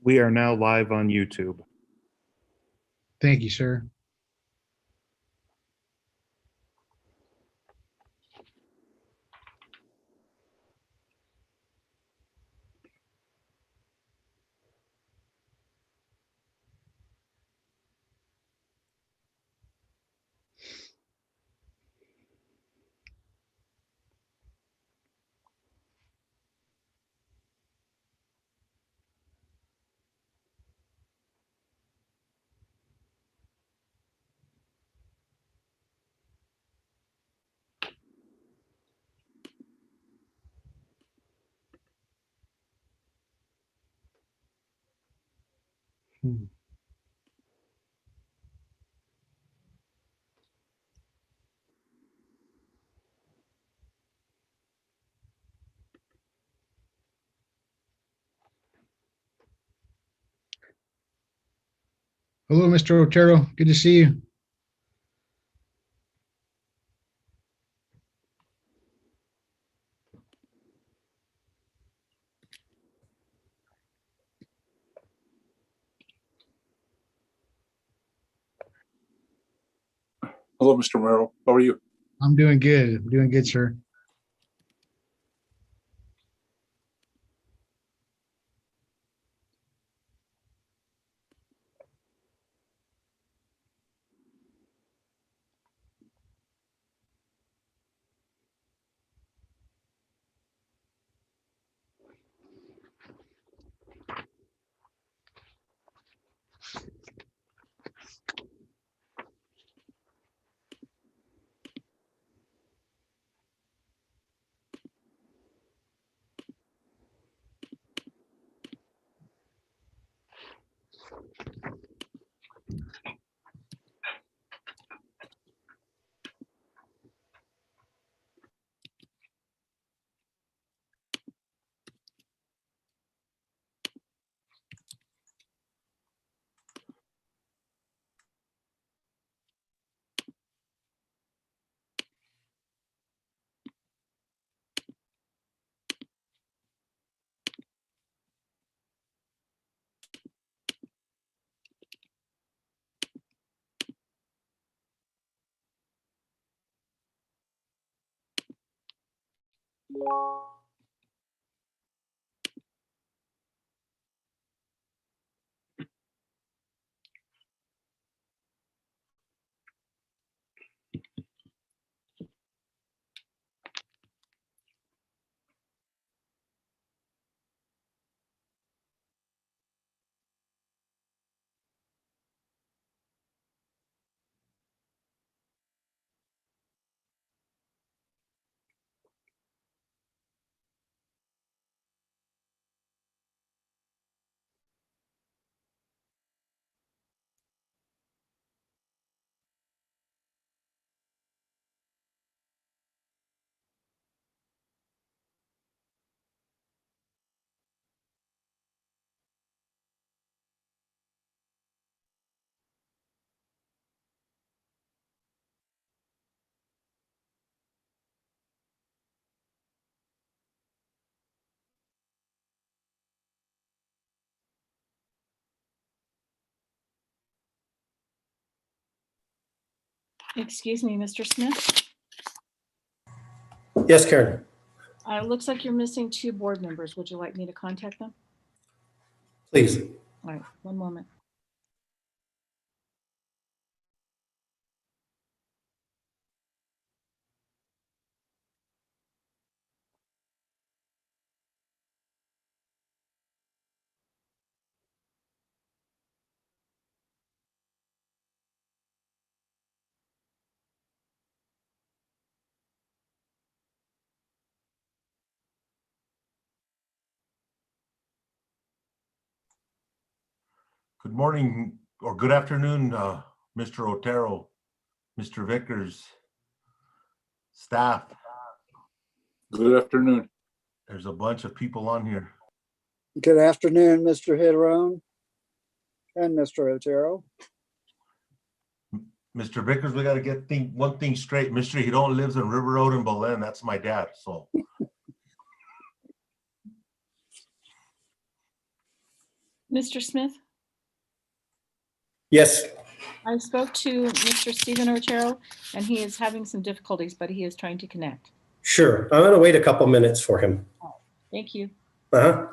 We are now live on YouTube. Thank you, sir. Hello, Mr. Otero. Good to see you. Hello, Mr. Merrill. How are you? I'm doing good. I'm doing good, sir. Excuse me, Mr. Smith. Yes, Karen, It looks like you're missing 2 board members. Would you like me to contact them? please. All right, one moment. Good morning or good afternoon, Mr. Otero, Mr. Vickers, staff. Good afternoon. There's a bunch of people on here. Good afternoon, Mr. Hidron and Mr. Otero. Mr. Vickers, we got to get one thing straight. Mr. Hidron lives in River Road in Belen. That's my dad. So Mr. Smith, Yes. I spoke to Mr. Stephen Otero, and he is having some difficulties, but he is trying to connect. Sure. I'm going to wait a couple minutes for him. Thank you. Uh-huh.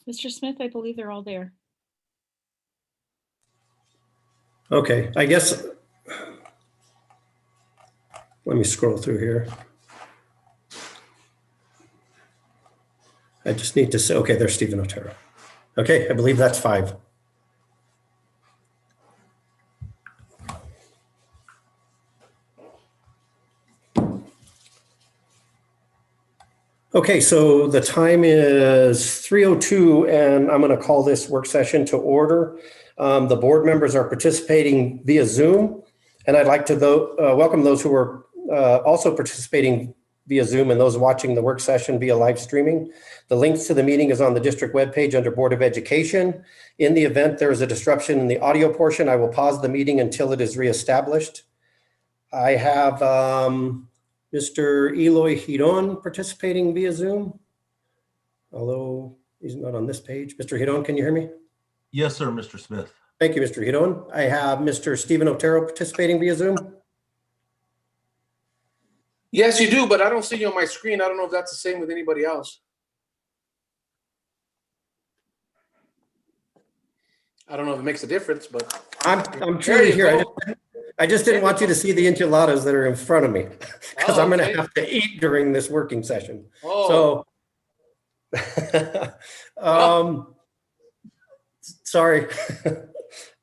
Mr. Smith, I believe they're all there. Okay. I guess, let me scroll through here. I just need to say, okay, there's Stephen Otero. Okay, I believe that's 5. Okay, so the time is 3:02, and I'm going to call this work session to order. The board members are participating via Zoom, and I'd like to welcome those who are also participating via Zoom and those watching the work session via live streaming. The links to the meeting is on the district webpage under Board of Education. In the event there is a disruption in the audio portion, I will pause the meeting until it is reestablished. I have Mr. Eloy Giron participating via Zoom, although he's not on this page. Mr. Giron, can you hear me? Yes, sir, Mr. Smith. Thank you, Mr. Giron. I have Mr. Stephen Otero participating via Zoom. Yes, you do, but I don't see you on my screen. I don't know if that's the same with anybody else. I don't know if it makes a difference, but I'm truly you here. go. I just didn't want you to see the enchiladas that are in front of me because Oh, I'm going okay. to have to eat during this working session. Oh, So, sorry.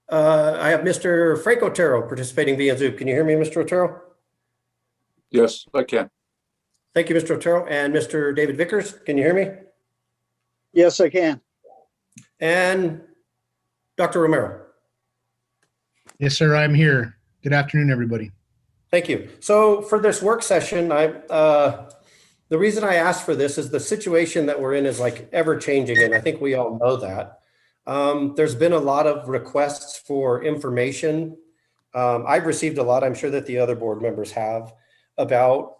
I have Mr. Frank Otero participating via Zoom. Can you hear me, Mr. Otero? Yes, I can. Thank you, Mr. Otero. And Mr. David Vickers, can you hear me? Yes, I can. And Dr. Romero. Yes, sir, I'm here. Good afternoon, everybody. Thank you. So for this work session, the reason I asked for this is the situation that we're in is like ever changing, and I think we all know that. There's been a lot of requests for information. I've received a lot, I'm sure that the other board members have, about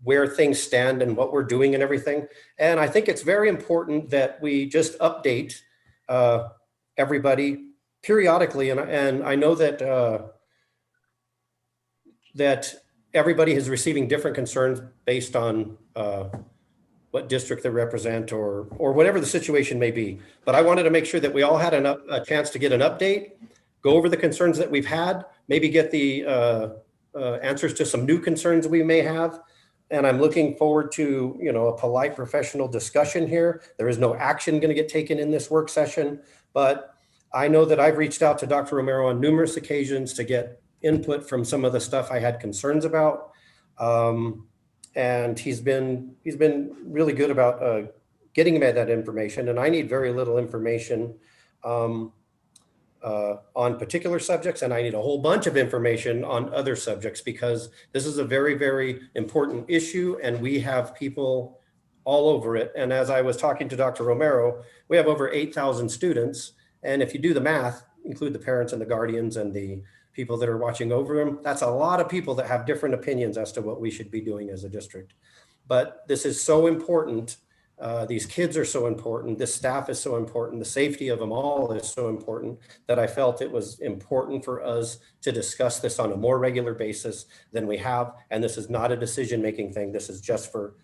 where things stand and what we're doing and everything. And I think it's very important that we just update everybody periodically. And I know that that everybody is receiving different concerns based on what district they represent or whatever the situation may be. But I wanted to make sure that we all had a chance to get an update, go over the concerns that we've had, maybe get the answers to some new concerns we may have. And I'm looking forward to, a polite professional discussion here. There is no action going to get taken in this work session, but I know that I've reached out to Dr. Romero on numerous occasions to get input from some of the stuff I had concerns about. And he's been really good about getting me that information. And I need very little information on particular subjects, and I need a whole bunch of information on other subjects because this is a very, very important issue, and we have people all over it. And as I was talking to Dr. Romero, we have over 8,000 students, and if you do the math, include the parents and the guardians and the people that are watching over them, that's a lot of people that have different opinions as to what we should be doing as a district. But this is so important. These kids are so important. This staff is so important. The safety of them all is so important that I felt it was important for us to discuss this on a more regular basis than we have. And this is not a decision-making thing. This is just for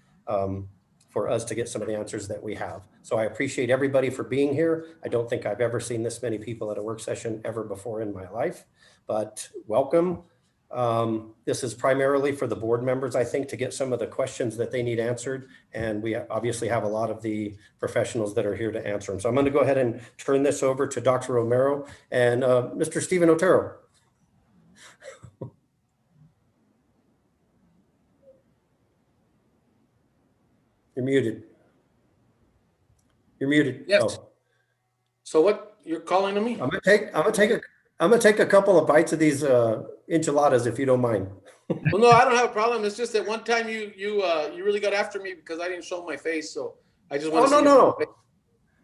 for us to get some of the answers that we have. So I appreciate everybody for being here. I don't think I've ever seen this many people at a work session ever before in my life, but welcome. This is primarily for the board members, I think, to get some of the questions that they need answered. And we obviously have a lot of the professionals that are here to answer them. So I'm going to go ahead and turn this over to Dr. Romero and Mr. Stephen Otero. You're muted. You're muted. Yes. Oh. So what, you're calling on me? I'm gonna take a couple of bites of these enchiladas if you don't mind. Well, no, I don't have a problem. It's just that one time you really got after me because I didn't show my face. So I just want Oh, to no.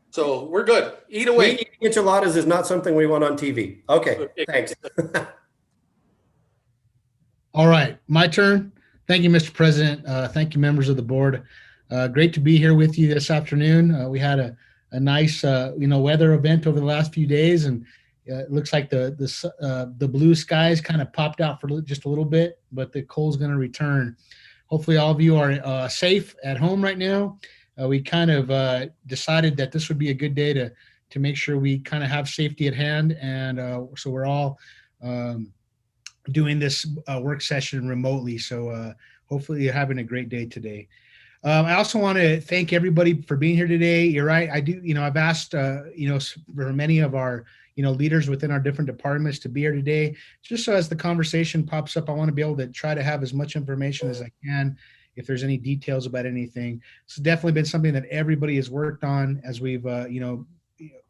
So we're good. Eat away. Eating enchiladas is not something we want on TV. Okay, thanks. All right, my turn. Thank you, Mr. President. Thank you, members of the board. Great to be here with you this afternoon. We had a nice, weather event over the last few days, and it looks like the blue skies kind of popped out for just a little bit, but the cold's going to return. Hopefully, all of you are safe at home right now. We kind of decided that this would be a good day to make sure we kind of have safety at hand, and so we're all doing this work session remotely. So hopefully you're having a great day today. I also want to thank everybody for being here today. You're right. I do, I've asked, for many of our, leaders within our different departments to be here today. Just so as the conversation pops up, I want to be able to try to have as much information as I can. If there's any details about anything. It's definitely been something that everybody has worked on as we've,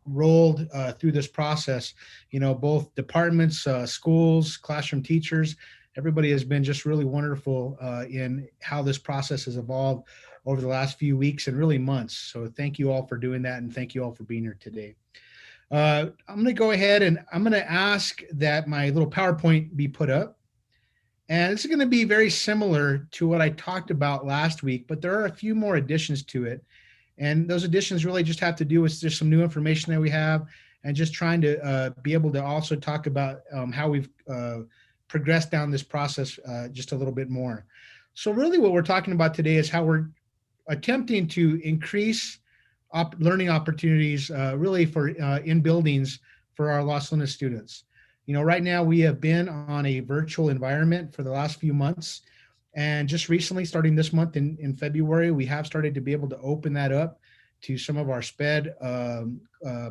rolled through this process, both departments, schools, classroom teachers, everybody has been just really wonderful in how this process has evolved over the last few weeks and really months. So thank you all for doing that. And thank you all for being here today. I'm going to go ahead and I'm going to ask that my little PowerPoint be put up. And it's going to be very similar to what I talked about last week, but there are a few more additions to it. And those additions really just have to do with just some new information that we have and just trying to be able to also talk about how we've progressed down this process just a little bit more. So really what we're talking about today is how we're attempting to increase learning opportunities really for in buildings for our Los Lunas students. Right now we have been on a virtual environment for the last few months. And just recently, starting this month in February, we have started to be able to open that up to some of our SPED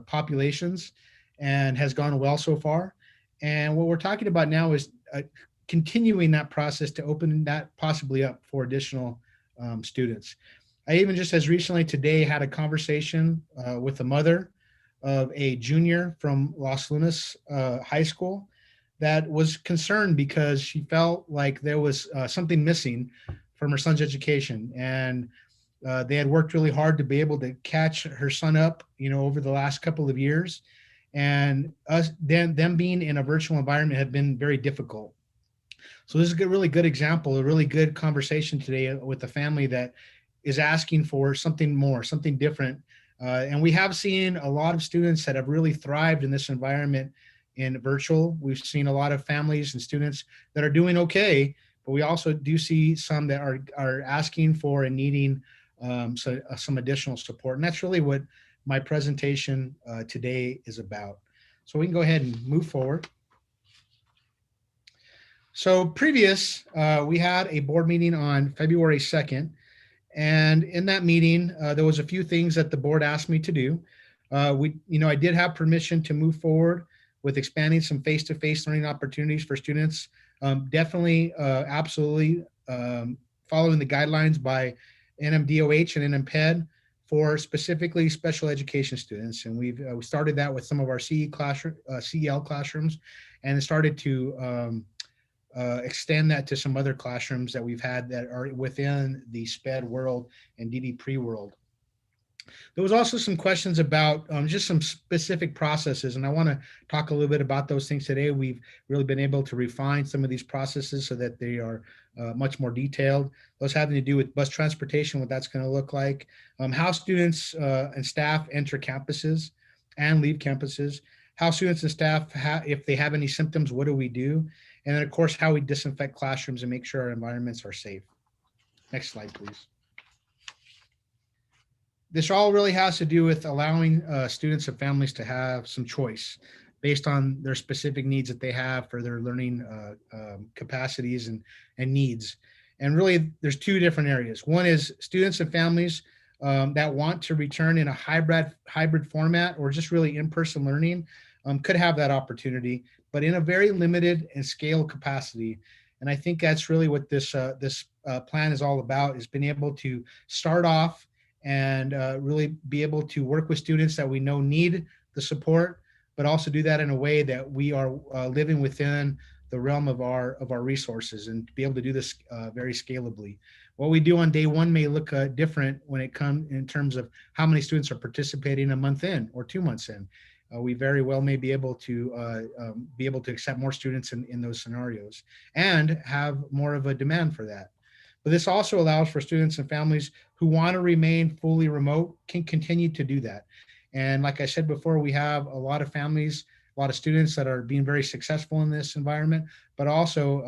populations and has gone well so far. And what we're talking about now is continuing that process to open that possibly up for additional students. I even just as recently today had a conversation with a mother of a junior from Los Lunas High School that was concerned because she felt like there was something missing from her son's education. And they had worked really hard to be able to catch her son up, over the last couple of years. And them being in a virtual environment had been very difficult. So this is a really good example, a really good conversation today with a family that is asking for something more, something different. And we have seen a lot of students that have really thrived in this environment in virtual. We've seen a lot of families and students that are doing okay, but we also do see some that are asking for and needing some additional support. And that's really what my presentation today is about. So we can go ahead and move forward. So we had a board meeting on February 2nd. And in that meeting, there was a few things that the board asked me to do. I did have permission to move forward with expanding some face-to-face learning opportunities for students. Definitely, absolutely following the guidelines by NMDOH and NMPED for specifically special education students. And we started that with some of our CEL classrooms and started to extend that to some other classrooms that we've had that are within the SPED world and DD pre world. There was also some questions about just some specific processes, and I want to talk a little bit about those things today. We've really been able to refine some of these processes so that they are much more detailed. Those having to do with bus transportation, what that's going to look like, how students and staff enter campuses and leave campuses, how students and staff, if they have any symptoms, what do we do? And then, of course, how we disinfect classrooms and make sure our environments are safe. Next slide, please. this all really has to do with allowing students and families to have some choice based on their specific needs that they have for their learning capacities and needs. And really, there's two different areas. One is students and families that want to return in a hybrid format or just really in-person learning could have that opportunity, but in a very limited and scale capacity. And I think that's really what this plan is all about, is being able to start off and really be able to work with students that we know need the support, but also do that in a way that we are living within the realm of our resources, and to be able to do this very scalably. What we do on day one may look different when it comes in terms of how many students are participating a month in or 2 months in. We very well may be able to accept more students in those scenarios and have more of a demand for that. But this also allows for students and families who want to remain fully remote can continue to do that. And like I said before, we have a lot of families, a lot of students that are being very successful in this environment, but also,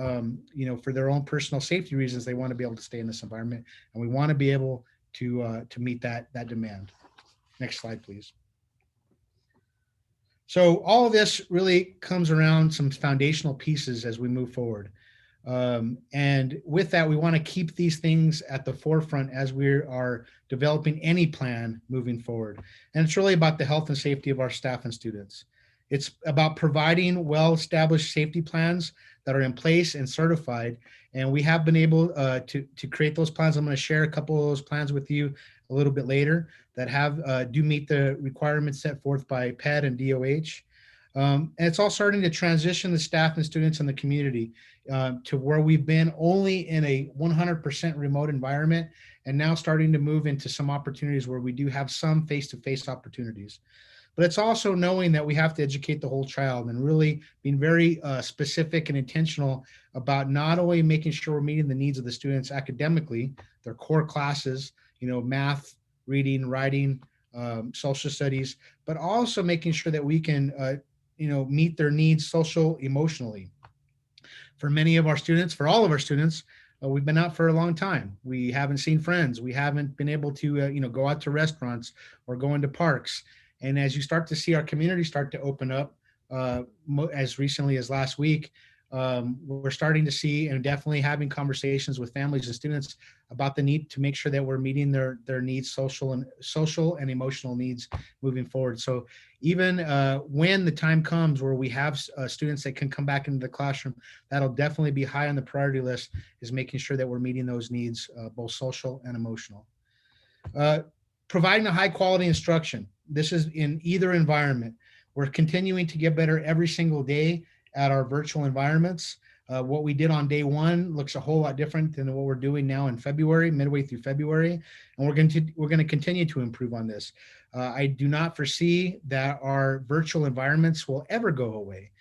for their own personal safety reasons, they want to be able to stay in this environment, and we want to be able to meet that demand. Next slide, please. So all of this really comes around some foundational pieces as we move forward. And with that, we want to keep these things at the forefront as we are developing any plan moving forward. And it's really about the health and safety of our staff and students. It's about providing well-established safety plans that are in place and certified. And we have been able to create those plans. I'm going to share a couple of those plans with you a little bit later that do meet the requirements set forth by PED and DOH. And it's all starting to transition the staff and students in the community to where we've been only in a 100% remote environment, and now starting to move into some opportunities where we do have some face-to-face opportunities. But it's also knowing that we have to educate the whole child and really being very specific and intentional about not only making sure we're meeting the needs of the students academically, their core classes, math, reading, writing, social studies, but also making sure that we can meet their needs social, emotionally. For many of our students, for all of our students, we've been out for a long time. We haven't seen friends. We haven't been able to, go out to restaurants or go into parks. And as you start to see our community start to open up, as recently as last week, we're starting to see and definitely having conversations with families and students about the need to make sure that we're meeting their needs, social and emotional needs moving forward. So even when the time comes where we have students that can come back into the classroom, that'll definitely be high on the priority list, is making sure that we're meeting those needs, both social and emotional. Providing a high quality instruction. This is in either environment. We're continuing to get better every single day at our virtual environments. What we did on day one looks a whole lot different than what we're doing now in February, midway through February, and we're going to continue to improve on this. I do not foresee that our virtual environments will ever go away.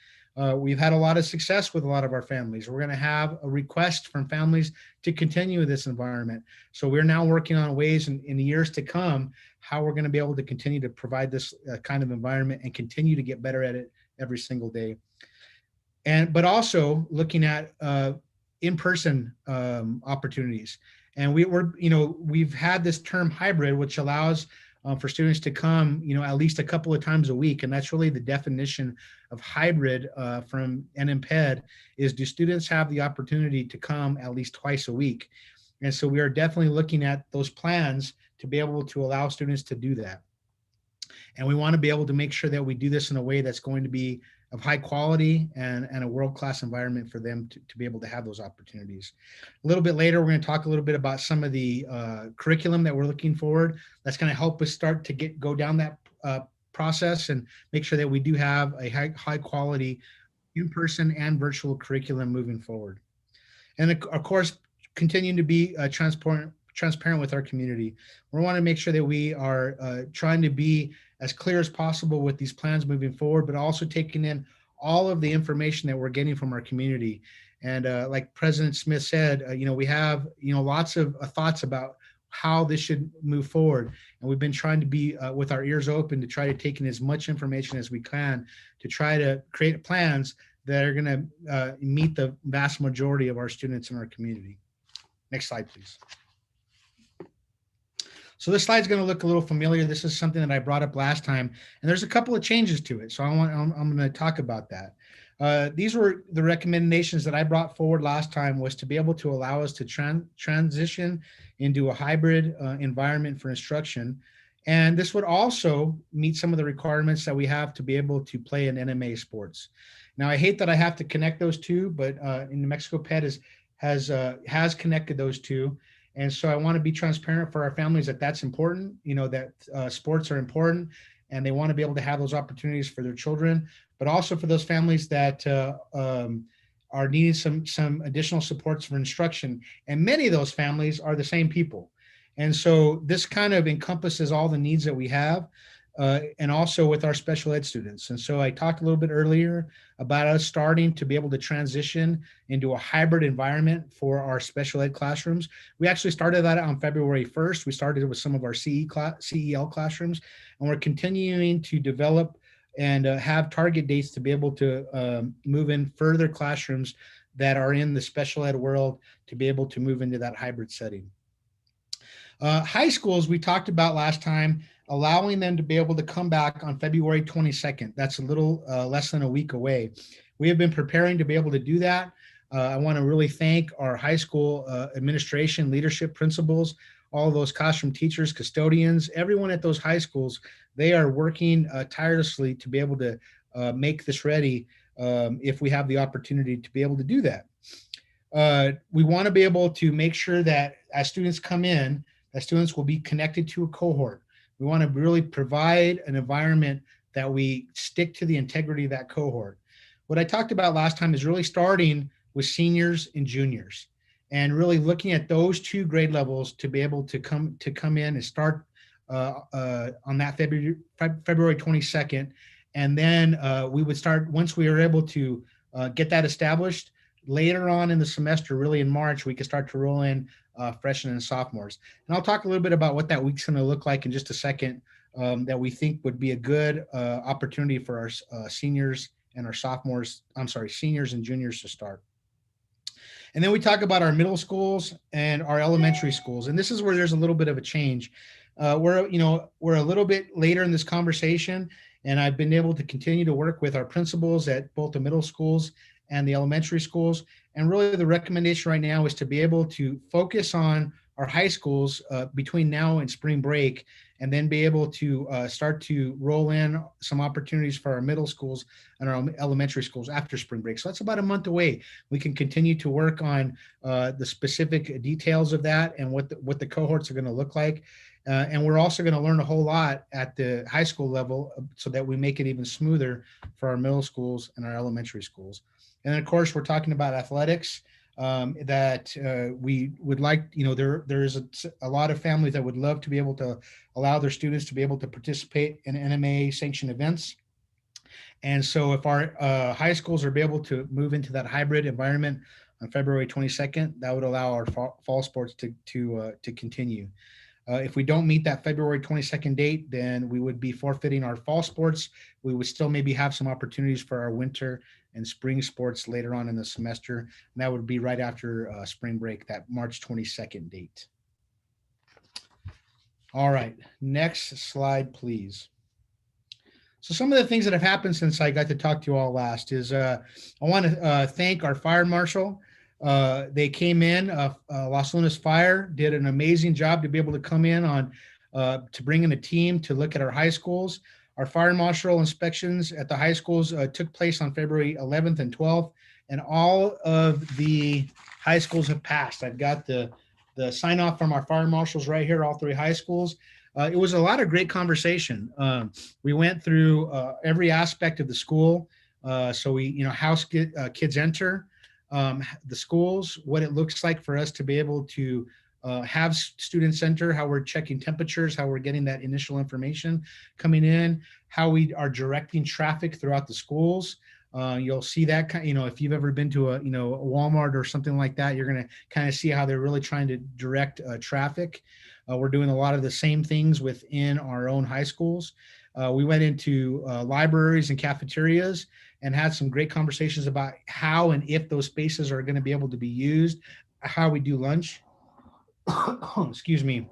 We've had a lot of success with a lot of our families. We're going to have a request from families to continue this environment. So we're now working on ways in the years to come how we're going to be able to continue to provide this kind of environment and continue to get better at it every single day. But also looking at in-person opportunities. And we've had this term hybrid, which allows for students to come, at least a couple of times a week. And that's really the definition of hybrid from NMPED, is do students have the opportunity to come at least twice a week? And so we are definitely looking at those plans to be able to allow students to do that. And we want to be able to make sure that we do this in a way that's going to be of high quality and a world-class environment for them to be able to have those opportunities. A little bit later, we're going to talk a little bit about some of the curriculum that we're looking forward. That's going to help us start to go down that process and make sure that we do have a high quality in-person and virtual curriculum moving forward. And of course, continuing to be transparent with our community. We want to make sure that we are trying to be as clear as possible with these plans moving forward, but also taking in all of the information that we're getting from our community. And like President Smith said, we have lots of thoughts about how this should move forward. And we've been trying to be with our ears open to try to take in as much information as we can to try to create plans that are going to meet the vast majority of our students in our community. Next slide, please. So this slide's going to look a little familiar. This is something that I brought up last time, and there's a couple of changes to it. So I'm going to talk about that. These were the recommendations that I brought forward last time, was to be able to allow us to transition into a hybrid environment for instruction. And this would also meet some of the requirements that we have to be able to play in NMA sports. Now, I hate that I have to connect those two, but New Mexico PED has connected those two. And so I want to be transparent for our families that that's important, that sports are important, and they want to be able to have those opportunities for their children, but also for those families that are needing some additional supports for instruction. And many of those families are the same people. And so this kind of encompasses all the needs that we have, and also with our special ed students. And so I talked a little bit earlier about us starting to be able to transition into a hybrid environment for our special ed classrooms. We actually started that on February 1st. We started with some of our CEL classrooms, and we're continuing to develop and have target dates to be able to move in further classrooms that are in the special ed world to be able to move into that hybrid setting. High schools, we talked about last time, allowing them to be able to come back on February 22nd. That's a little less than a week away. We have been preparing to be able to do that. I want to really thank our high school administration, leadership, principals, all of those classroom teachers, custodians, everyone at those high schools. They are working tirelessly to be able to make this ready if we have the opportunity to be able to do that. We want to be able to make sure that as students come in, that students will be connected to a cohort. We want to really provide an environment that we stick to the integrity of that cohort. What I talked about last time is really starting with seniors and juniors, and really looking at those two grade levels to be able to come in and start on that February 22nd. And then we would start, once we are able to get that established, later on in the semester, really in March, we could start to roll in freshmen and sophomores. And I'll talk a little bit about what that week's going to look like in just a second, that we think would be a good opportunity for our seniors and our seniors and juniors to start. And then we talk about our middle schools and our elementary schools. And this is where there's a little bit of a change. We're a little bit later in this conversation, and I've been able to continue to work with our principals at both the middle schools and the elementary schools. And really the recommendation right now is to be able to focus on our high schools between now and spring break, and then be able to start to roll in some opportunities for our middle schools and our elementary schools after spring break. So that's about a month away. We can continue to work on the specific details of that and what the cohorts are going to look like. And we're also going to learn a whole lot at the high school level so that we make it even smoother for our middle schools and our elementary schools. And then, of course, we're talking about athletics that we would like, there is a lot of families that would love to be able to allow their students to be able to participate in NMA sanctioned events. And so if our high schools are able to move into that hybrid environment on February 22nd, that would allow our fall sports to continue. If we don't meet that February 22nd date, then we would be forfeiting our fall sports. We would still maybe have some opportunities for our winter and spring sports later on in the semester. And that would be right after spring break, that March 22nd date. All right, next slide, please. So some of the things that have happened since I got to talk to you all last is I want to thank our fire marshal. They came in, Los Lunas Fire did an amazing job to be able to come in on to bring in a team to look at our high schools. Our fire marshal inspections at the high schools took place on February 11th and 12th, and all of the high schools have passed. I've got the sign off from our fire marshals right here, all three high schools. It was a lot of great conversation. We went through every aspect of the school. So we, how kids enter the schools, what it looks like for us to be able to have student center, how we're checking temperatures, how we're getting that initial information coming in, how we are directing traffic throughout the schools. You'll see that, if you've ever been to a Walmart or something like that, you're going to kind of see how they're really trying to direct traffic. We're doing a lot of the same things within our own high schools. We went into libraries and cafeterias and had some great conversations about how and if those spaces are going to be able to be used, how we do lunch. Excuse me.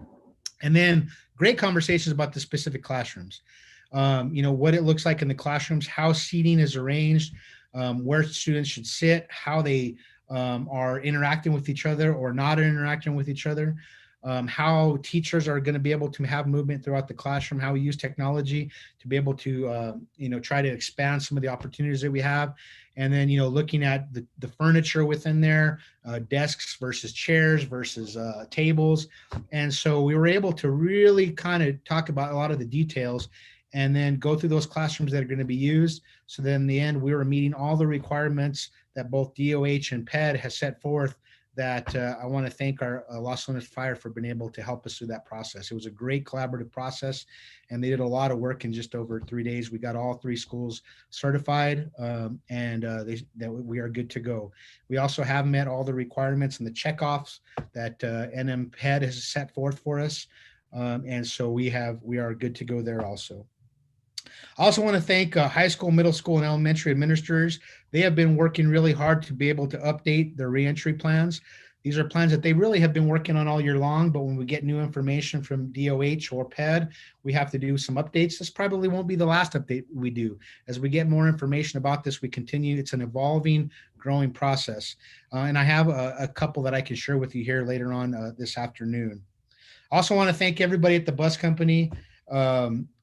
And then great conversations about the specific classrooms. What it looks like in the classrooms, how seating is arranged, where students should sit, how they are interacting with each other or not interacting with each other, how teachers are going to be able to have movement throughout the classroom, how we use technology to be able to, try to expand some of the opportunities that we have. And then, looking at the furniture within there, desks versus chairs versus tables. And so we were able to really kind of talk about a lot of the details and then go through those classrooms that are going to be used. So then in the end, we were meeting all the requirements that both DOH and PED has set forth, that I want to thank our Los Lunas Fire for being able to help us through that process. It was a great collaborative process, and they did a lot of work in just over 3 days. We got all 3 schools certified, and that we are good to go. We also have met all the requirements and the checkoffs that NM PED has set forth for us, and so we are good to go there also. I also want to thank high school, middle school, and elementary administrators. They have been working really hard to be able to update their reentry plans. These are plans that they really have been working on all year long, but when we get new information from DOH or PED, we have to do some updates. This probably won't be the last update we do. As we get more information about this, we continue. It's an evolving, growing process. And I have a couple that I can share with you here later on this afternoon. I also want to thank everybody at the bus company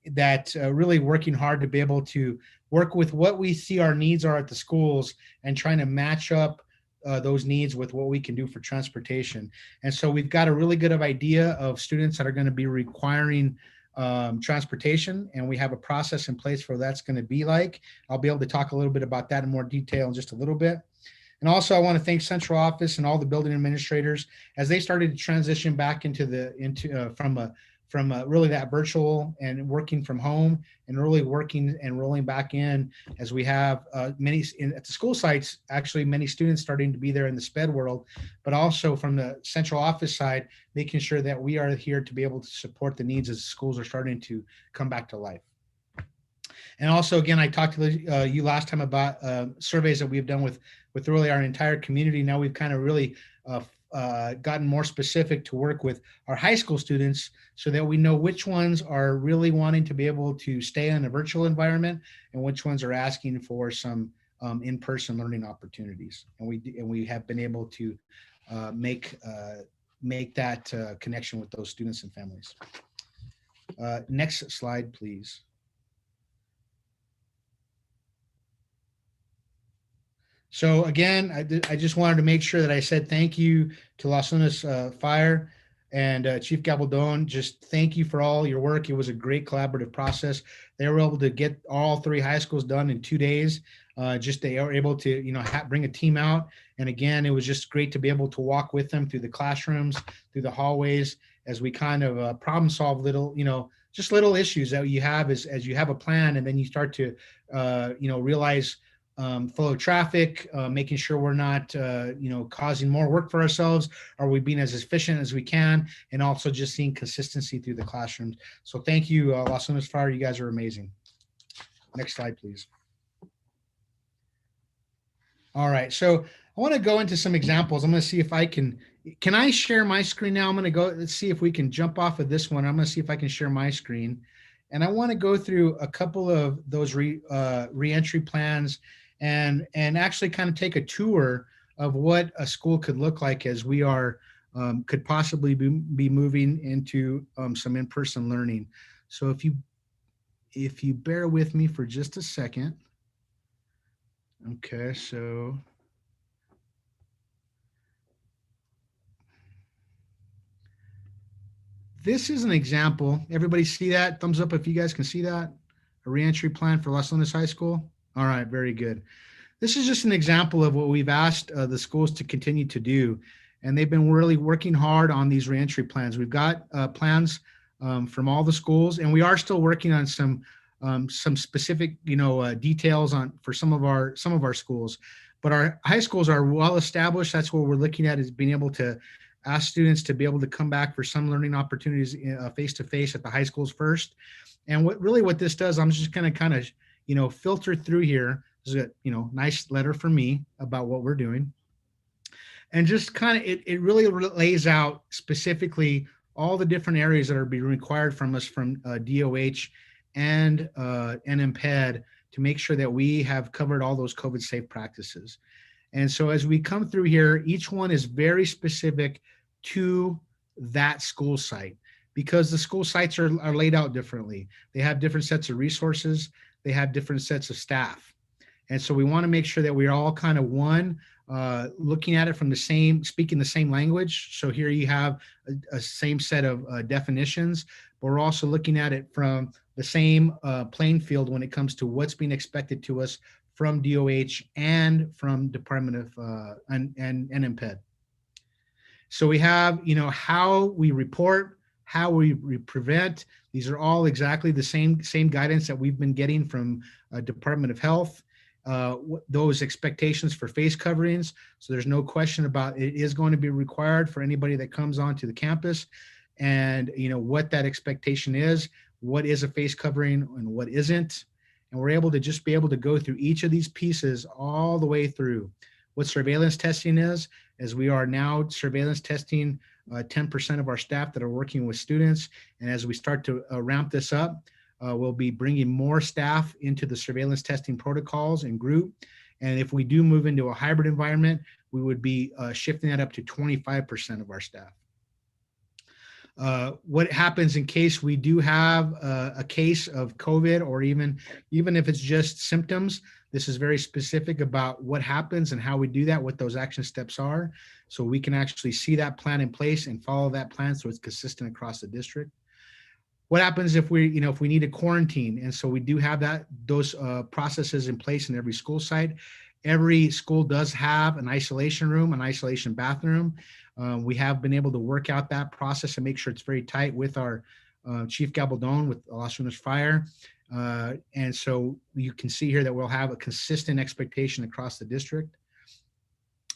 that really working hard to be able to work with what we see our needs are at the schools and trying to match up those needs with what we can do for transportation. And so we've got a really good idea of students that are going to be requiring transportation, and we have a process in place for that's going to be like. I'll be able to talk a little bit about that in more detail in just a little bit. And also I want to thank central office and all the building administrators as they started to transition back from really that virtual and working from home, and really working and rolling back in as we have at the school sites, actually many students starting to be there in the SPED world, but also from the central office side, making sure that we are here to be able to support the needs as schools are starting to come back to life. And also, again, I talked to you last time about surveys that we've done with really our entire community. Now we've kind of really gotten more specific to work with our high school students so that we know which ones are really wanting to be able to stay in a virtual environment and which ones are asking for some in-person learning opportunities. And we have been able to make that connection with those students and families. Next slide, please. So again, I just wanted to make sure that I said thank you to Los Lunas Fire and Chief Gabaldon. Just thank you for all your work. It was a great collaborative process. They were able to get all 3 high schools done in 2 days. They were able to, bring a team out. And again, it was just great to be able to walk with them through the classrooms, through the hallways, as we kind of problem solve little, just little issues that you have as you have a plan, and then you start to, realize flow of traffic, making sure we're not, causing more work for ourselves. Are we being as efficient as we can? And also just seeing consistency through the classrooms. So thank you, Los Lunas Fire. You guys are amazing. Next slide, please. All right. So I want to go into some examples. I'm going to see if I can I share my screen now? I'm going to go, let's see if we can jump off of this one. I'm going to see if I can share my screen. And I want to go through a couple of those reentry plans and actually kind of take a tour of what a school could look like as we are could possibly be moving into some in-person learning. So if you bear with me for just a second. Okay, so this is an example. Everybody see that? Thumbs up if you guys can see that. A reentry plan for Los Lunas High School. All right, very good. This is just an example of what we've asked the schools to continue to do. And they've been really working hard on these reentry plans. We've got plans from all the schools, and we are still working on some specific, details for some of our schools. But our high schools are well established. That's what we're looking at, is being able to ask students to be able to come back for some learning opportunities face-to-face at the high schools first. And what this does, I'm just going to kind of, filter through here. This is a, nice letter from me about what we're doing. And just kind of, it really lays out specifically all the different areas that are being required from us from DOH and NMPED to make sure that we have covered all those COVID safe practices. And so as we come through here, each one is very specific to that school site because the school sites are laid out differently. They have different sets of resources. They have different sets of staff. And so we want to make sure that we're all kind of one, looking at it from the same, speaking the same language. So here you have a same set of definitions, but we're also looking at it from the same playing field when it comes to what's being expected to us from DOH and from Department of and NMPED. So we have, how we report, how we prevent. These are all exactly the same guidance that we've been getting from Department of Health. Those expectations for face coverings. So there's no question about it is going to be required for anybody that comes onto the campus, and what that expectation is, what is a face covering and what isn't. And we're able to just be able to go through each of these pieces all the way through. What surveillance testing is, as we are now surveillance testing 10% of our staff that are working with students. And as we start to ramp this up, we'll be bringing more staff into the surveillance testing protocols and group. And if we do move into a hybrid environment, we would be shifting that up to 25% of our staff. What happens in case we do have a case of COVID, or even if it's just symptoms? This is very specific about what happens and how we do that, what those action steps are, so we can actually see that plan in place and follow that plan so it's consistent across the district. What happens if we need a quarantine? And so we do have those processes in place in every school site. Every school does have an isolation room, an isolation bathroom. We have been able to work out that process and make sure it's very tight with our Chief Gabaldon with Las Lunas Fire. And so you can see here that we'll have a consistent expectation across the district.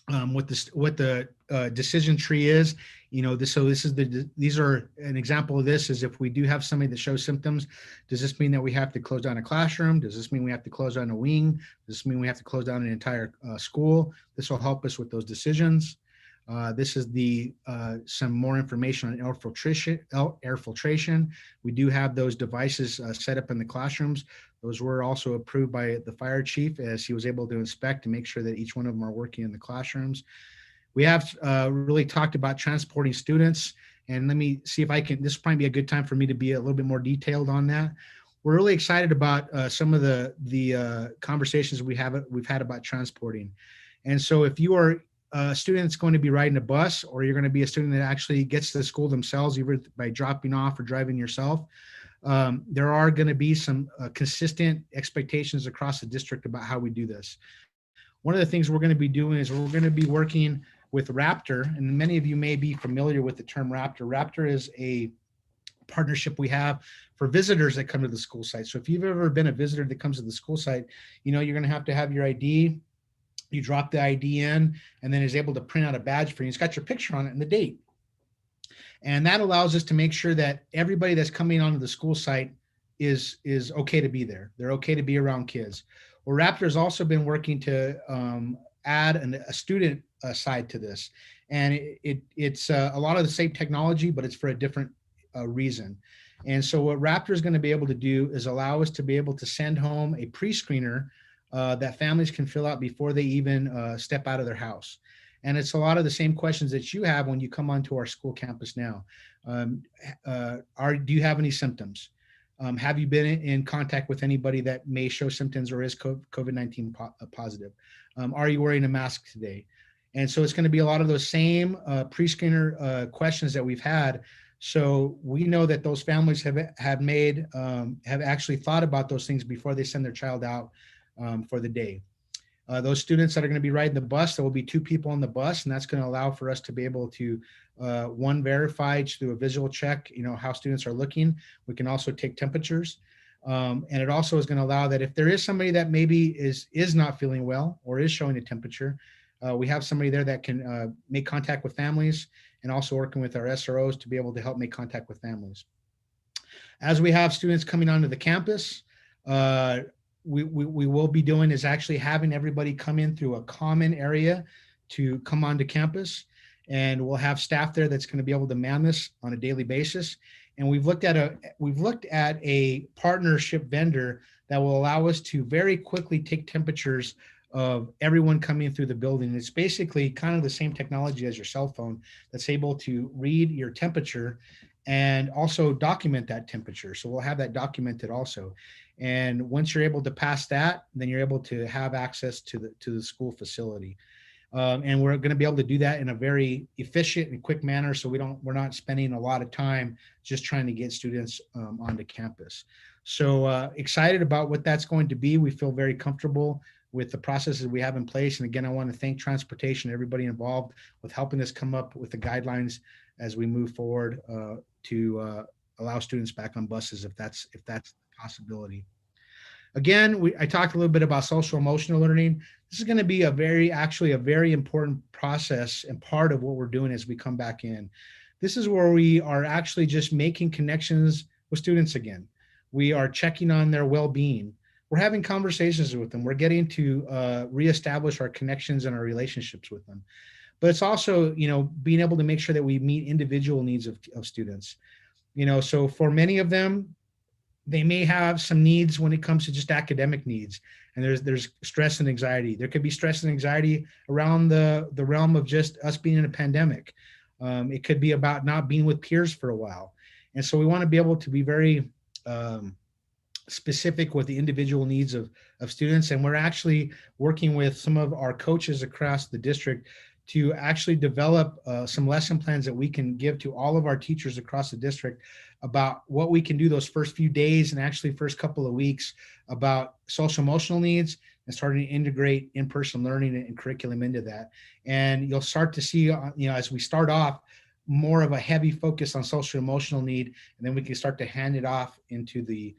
What the decision tree is, these are an example of this is if we do have somebody that shows symptoms, does this mean that we have to close down a classroom? Does this mean we have to close down a wing? Does this mean we have to close down an entire school? This will help us with those decisions. This is some more information on air filtration. We do have those devices set up in the classrooms. Those were also approved by the fire chief as he was able to inspect and make sure that each one of them are working in the classrooms. We have really talked about transporting students, and let me see if I can, this might be a good time for me to be a little bit more detailed on that. We're really excited about some of the conversations we've had about transporting. And so if you are a student that's going to be riding a bus, or you're going to be a student that actually gets to the school themselves, either by dropping off or driving yourself, there are going to be some consistent expectations across the district about how we do this. One of the things we're going to be doing is we're going to be working with Raptor, and many of you may be familiar with the term Raptor. Raptor is a partnership we have for visitors that come to the school site. So if you've ever been a visitor that comes to the school site, you're going to have your ID. You drop the ID in, and then is able to print out a badge for you. It's got your picture on it and the date. And that allows us to make sure that everybody that's coming onto the school site is okay to be there. They're okay to be around kids. Well, Raptor has also been working to add a student side to this. And it's a lot of the same technology, but it's for a different reason. And so what Raptor is going to be able to do is allow us to be able to send home a pre-screener that families can fill out before they even step out of their house. And it's a lot of the same questions that you have when you come onto our school campus now. Do you have any symptoms? Have you been in contact with anybody that may show symptoms or is COVID-19 positive? Are you wearing a mask today? And so it's going to be a lot of those same pre-screener questions that we've had. So we know that those families have actually thought about those things before they send their child out for the day. Those students that are going to be riding the bus, there will be 2 people on the bus, and that's going to allow for us to be able to, one, verify through a visual check, how students are looking. We can also take temperatures. And it also is going to allow that if there is somebody that maybe is not feeling well or is showing a temperature, we have somebody there that can make contact with families, and also working with our SROs to be able to help make contact with families. As we have students coming onto the campus, we will be doing is actually having everybody come in through a common area to come onto campus. and we'll have staff there that's going to be able to man this on a daily basis. And we've looked at a partnership vendor that will allow us to very quickly take temperatures of everyone coming through the building. It's basically kind of the same technology as your cell phone that's able to read your temperature and also document that temperature. So we'll have that documented also. And once you're able to pass that, then you're able to have access to the school facility. And we're going to be able to do that in a very efficient and quick manner. So we're not spending a lot of time just trying to get students onto campus. So excited about what that's going to be. We feel very comfortable with the processes we have in place. And again, I want to thank transportation, everybody involved with helping us come up with the guidelines as we move forward to allow students back on buses if that's a possibility. Again, I talked a little bit about social emotional learning. This is going to be a very important process and part of what we're doing as we come back in. This is where we are actually just making connections with students again. We are checking on their well-being. We're having conversations with them. We're getting to reestablish our connections and our relationships with them. But it's also, being able to make sure that we meet individual needs of students. So for many of them, they may have some needs when it comes to just academic needs. And there's stress and anxiety. There could be stress and anxiety around the realm of just us being in a pandemic. It could be about not being with peers for a while. And so we want to be able to be very specific with the individual needs of students. And we're actually working with some of our coaches across the district to actually develop some lesson plans that we can give to all of our teachers across the district about what we can do those first few days and actually first couple of weeks about social emotional needs and starting to integrate in-person learning and curriculum into that. And you'll start to see, as we start off, more of a heavy focus on social emotional need, and then we can start to hand it off into the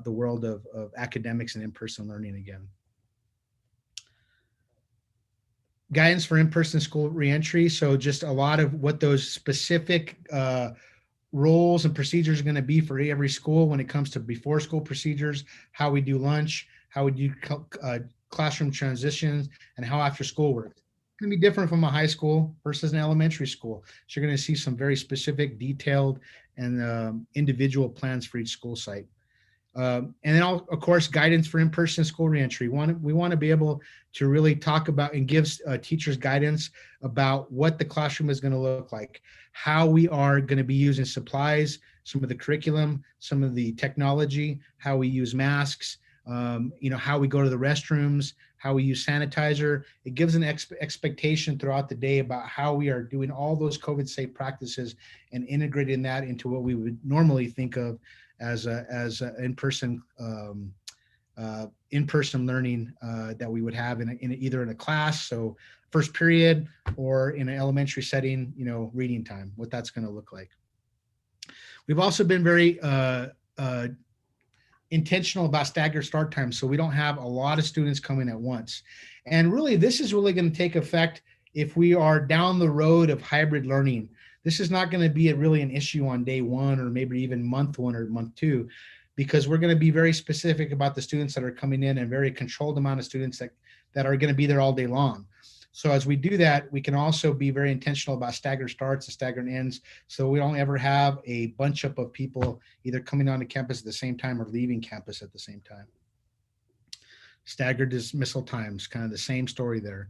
world of academics and in-person learning again. Guidance for in-person school reentry. So just a lot of what those specific roles and procedures are going to be for every school when it comes to before school procedures, how we do lunch, how we do classroom transitions, and how after school works. It's going to be different from a high school versus an elementary school. So you're going to see some very specific, detailed, and individual plans for each school site. And then, of course, guidance for in-person school reentry. We want to be able to really talk about and give teachers guidance about what the classroom is going to look like, how we are going to be using supplies, some of the curriculum, some of the technology, how we use masks, how we go to the restrooms, how we use sanitizer. It gives an expectation throughout the day about how we are doing all those COVID-safe practices and integrating that into what we would normally think of as in-person learning that we would have in either in a class, so first period, or in an elementary setting, reading time, what that's going to look like. We've also been very intentional about staggered start times, so we don't have a lot of students coming at once. And really, this is really going to take effect if we are down the road of hybrid learning. This is not going to be really an issue on day one or maybe even month one or month two, because we're going to be very specific about the students that are coming in and very controlled amount of students that are going to be there all day long. So as we do that, we can also be very intentional about staggered starts and staggered ends, so we don't ever have a bunch up of people either coming onto campus at the same time or leaving campus at the same time. Staggered dismissal times, kind of the same story there.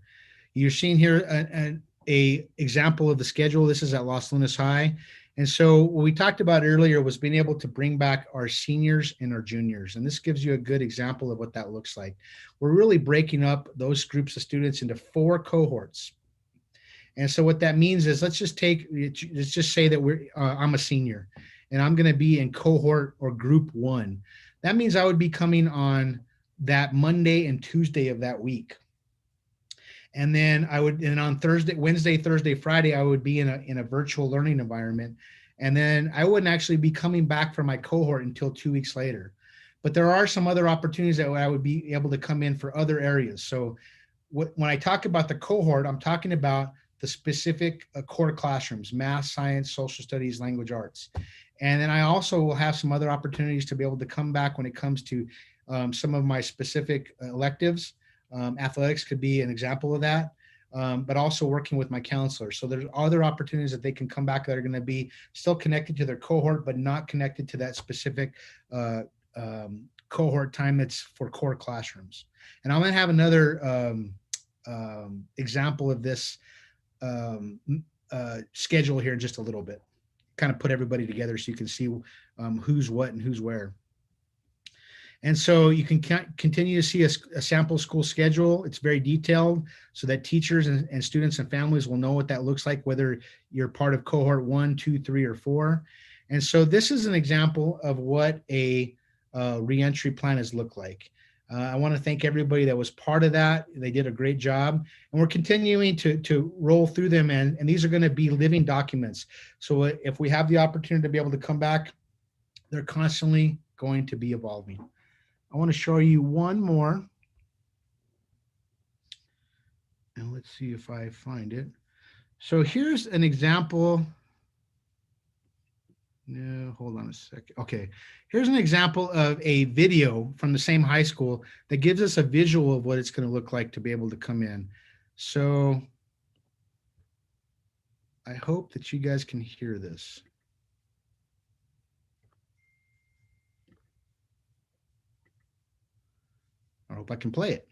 You're seeing here an example of the schedule. This is at Los Lunas High. And so what we talked about earlier was being able to bring back our seniors and our juniors. And this gives you a good example of what that looks like. We're really breaking up those groups of students into 4 cohorts. And so what that means is, let's just say that I'm a senior and I'm going to be in cohort or group 1. That means I would be coming on that Monday and Tuesday of that week. And then on Wednesday, Thursday, Friday, I would be in a virtual learning environment. And then I wouldn't actually be coming back for my cohort until 2 weeks later. But there are some other opportunities that I would be able to come in for other areas. So when I talk about the cohort, I'm talking about the specific core classrooms: math, science, social studies, language arts. And then I also will have some other opportunities to be able to come back when it comes to some of my specific electives. Athletics could be an example of that. but also working with my counselors. So there's other opportunities that they can come back that are going to be still connected to their cohort, but not connected to that specific cohort time that's for core classrooms. And I'm going to have another example of this schedule here in just a little bit, kind of put everybody together so you can see who's what and who's where. And so you can continue to see a sample school schedule. It's very detailed so that teachers and students and families will know what that looks like, whether you're part of cohort 1, 2, 3, or 4. And so this is an example of what a reentry plan has looked like. I want to thank everybody that was part of that. They did a great job. And we're continuing to roll through them. And these are going to be living documents. So if we have the opportunity to be able to come back, they're constantly going to be evolving. I want to show you one more. And let's see if I find it. So here's an example. No, hold on a second. Okay, here's an example of a video from the same high school that gives us a visual of what it's going to look like to be able to come in. So I hope that you guys can hear this. I hope I can play it.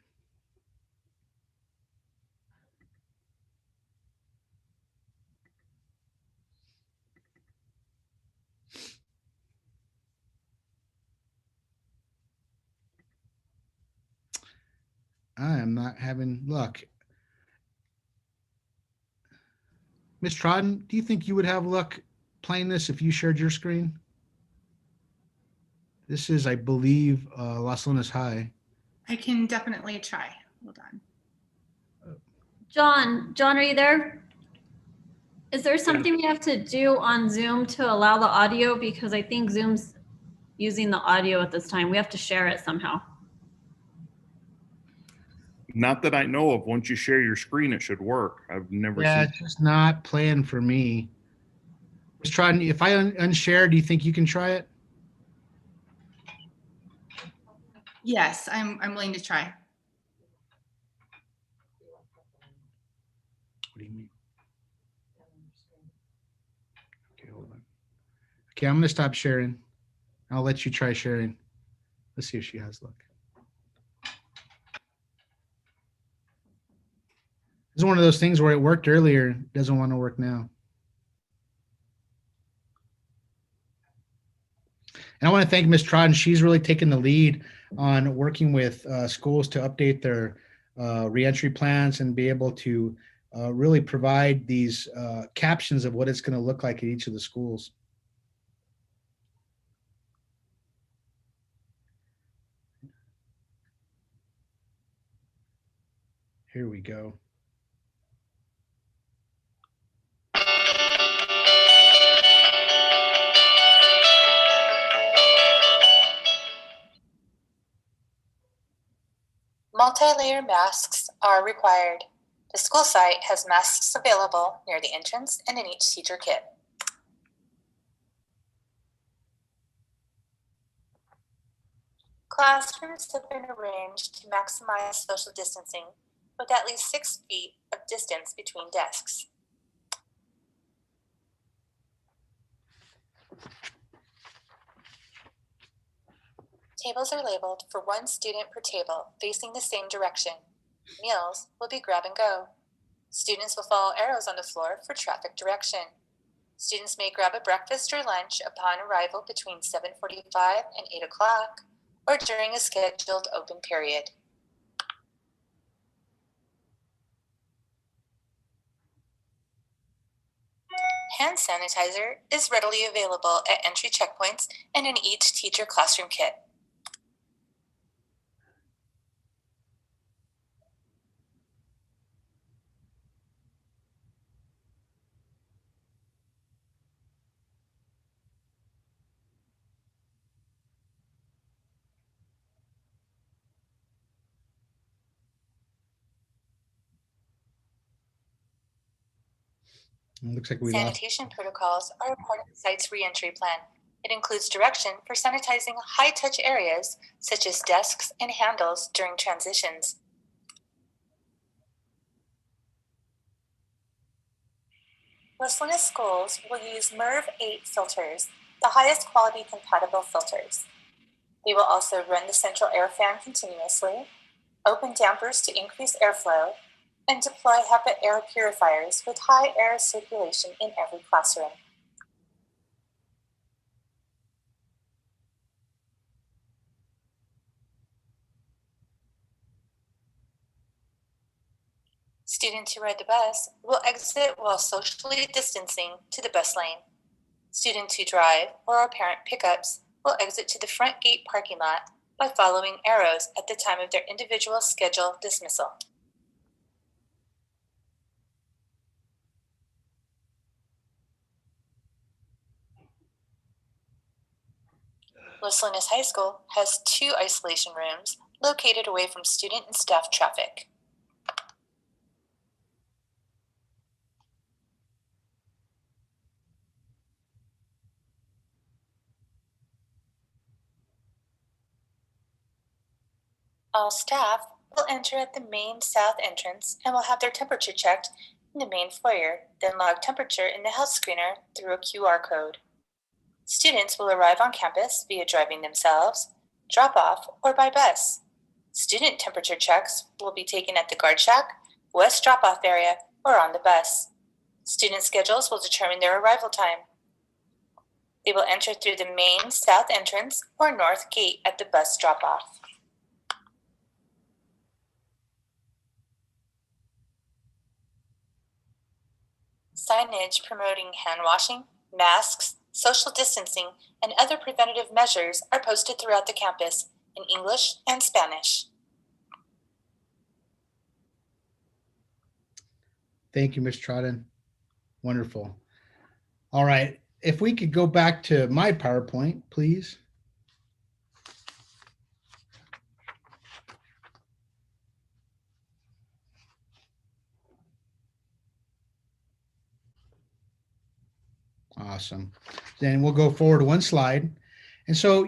I am not having luck. Ms. Trodden, do you think you would have luck playing this if you shared your screen? This is, I believe, Las Lunas High. I can definitely try. Hold on. John, are you there? Is there something we have to do on Zoom to allow the audio? Because I think Zoom's using the audio at this time. We have to share it somehow. Not that I know of. Once you share your screen, it should work. I've never Yeah, seen. it's just not playing for me. Ms. Trodden, if I unshare, do you think you can try it? Yes, I'm willing to try. What do you mean? Okay, hold on. Okay, I'm going to stop sharing. I'll let you try sharing. Let's see if she has luck. This is one of those things where it worked earlier, doesn't want to work now. And I want to thank Ms. Trodden. She's really taken the lead on working with schools to update their reentry plans and be able to really provide these captions of what it's going to look like at each of the schools. Here we go. Multi-layer masks are required. The school site has masks available near the entrance and in each teacher kit. Classrooms have been arranged to maximize social distancing with at least 6 feet of distance between desks. Tables are labeled for 1 student per table facing the same direction. Meals will be grab and go. Students will follow arrows on the floor for traffic direction. Students may grab a breakfast or lunch upon arrival between 7:45 and 8 o'clock or during a scheduled open period. Hand sanitizer is readily available at entry checkpoints and in each teacher classroom kit. It looks like we lost. Sanitation protocols are a part of the site's reentry plan. It includes direction for sanitizing high-touch areas such as desks and handles during transitions. Los Lunas schools will use MERV 8 filters, the highest quality compatible filters. They will also run the central air fan continuously, open dampers to increase airflow, and deploy HEPA air purifiers with high air circulation in every classroom. Students who ride the bus will exit while socially distancing to the bus lane. Students who drive or are parent pickups will exit to the front gate parking lot by following arrows at the time of their individual scheduled dismissal. Los Lunas High School has 2 isolation rooms located away from student and staff traffic. All staff will enter at the main south entrance and will have their temperature checked in the main foyer, then log temperature in the health screener through a QR code. Students will arrive on campus via driving themselves, drop off, or by bus. Student temperature checks will be taken at the guard shack, west drop-off area, or on the bus. Student schedules will determine their arrival time. They will enter through the main south entrance or north gate at the bus drop-off. Signage promoting hand washing, masks, social distancing, and other preventative measures are posted throughout the campus in English and Spanish. Thank you, Ms. Trotten. Wonderful. All right. If we could go back to my PowerPoint, please. Awesome. Then we'll go forward one slide. And so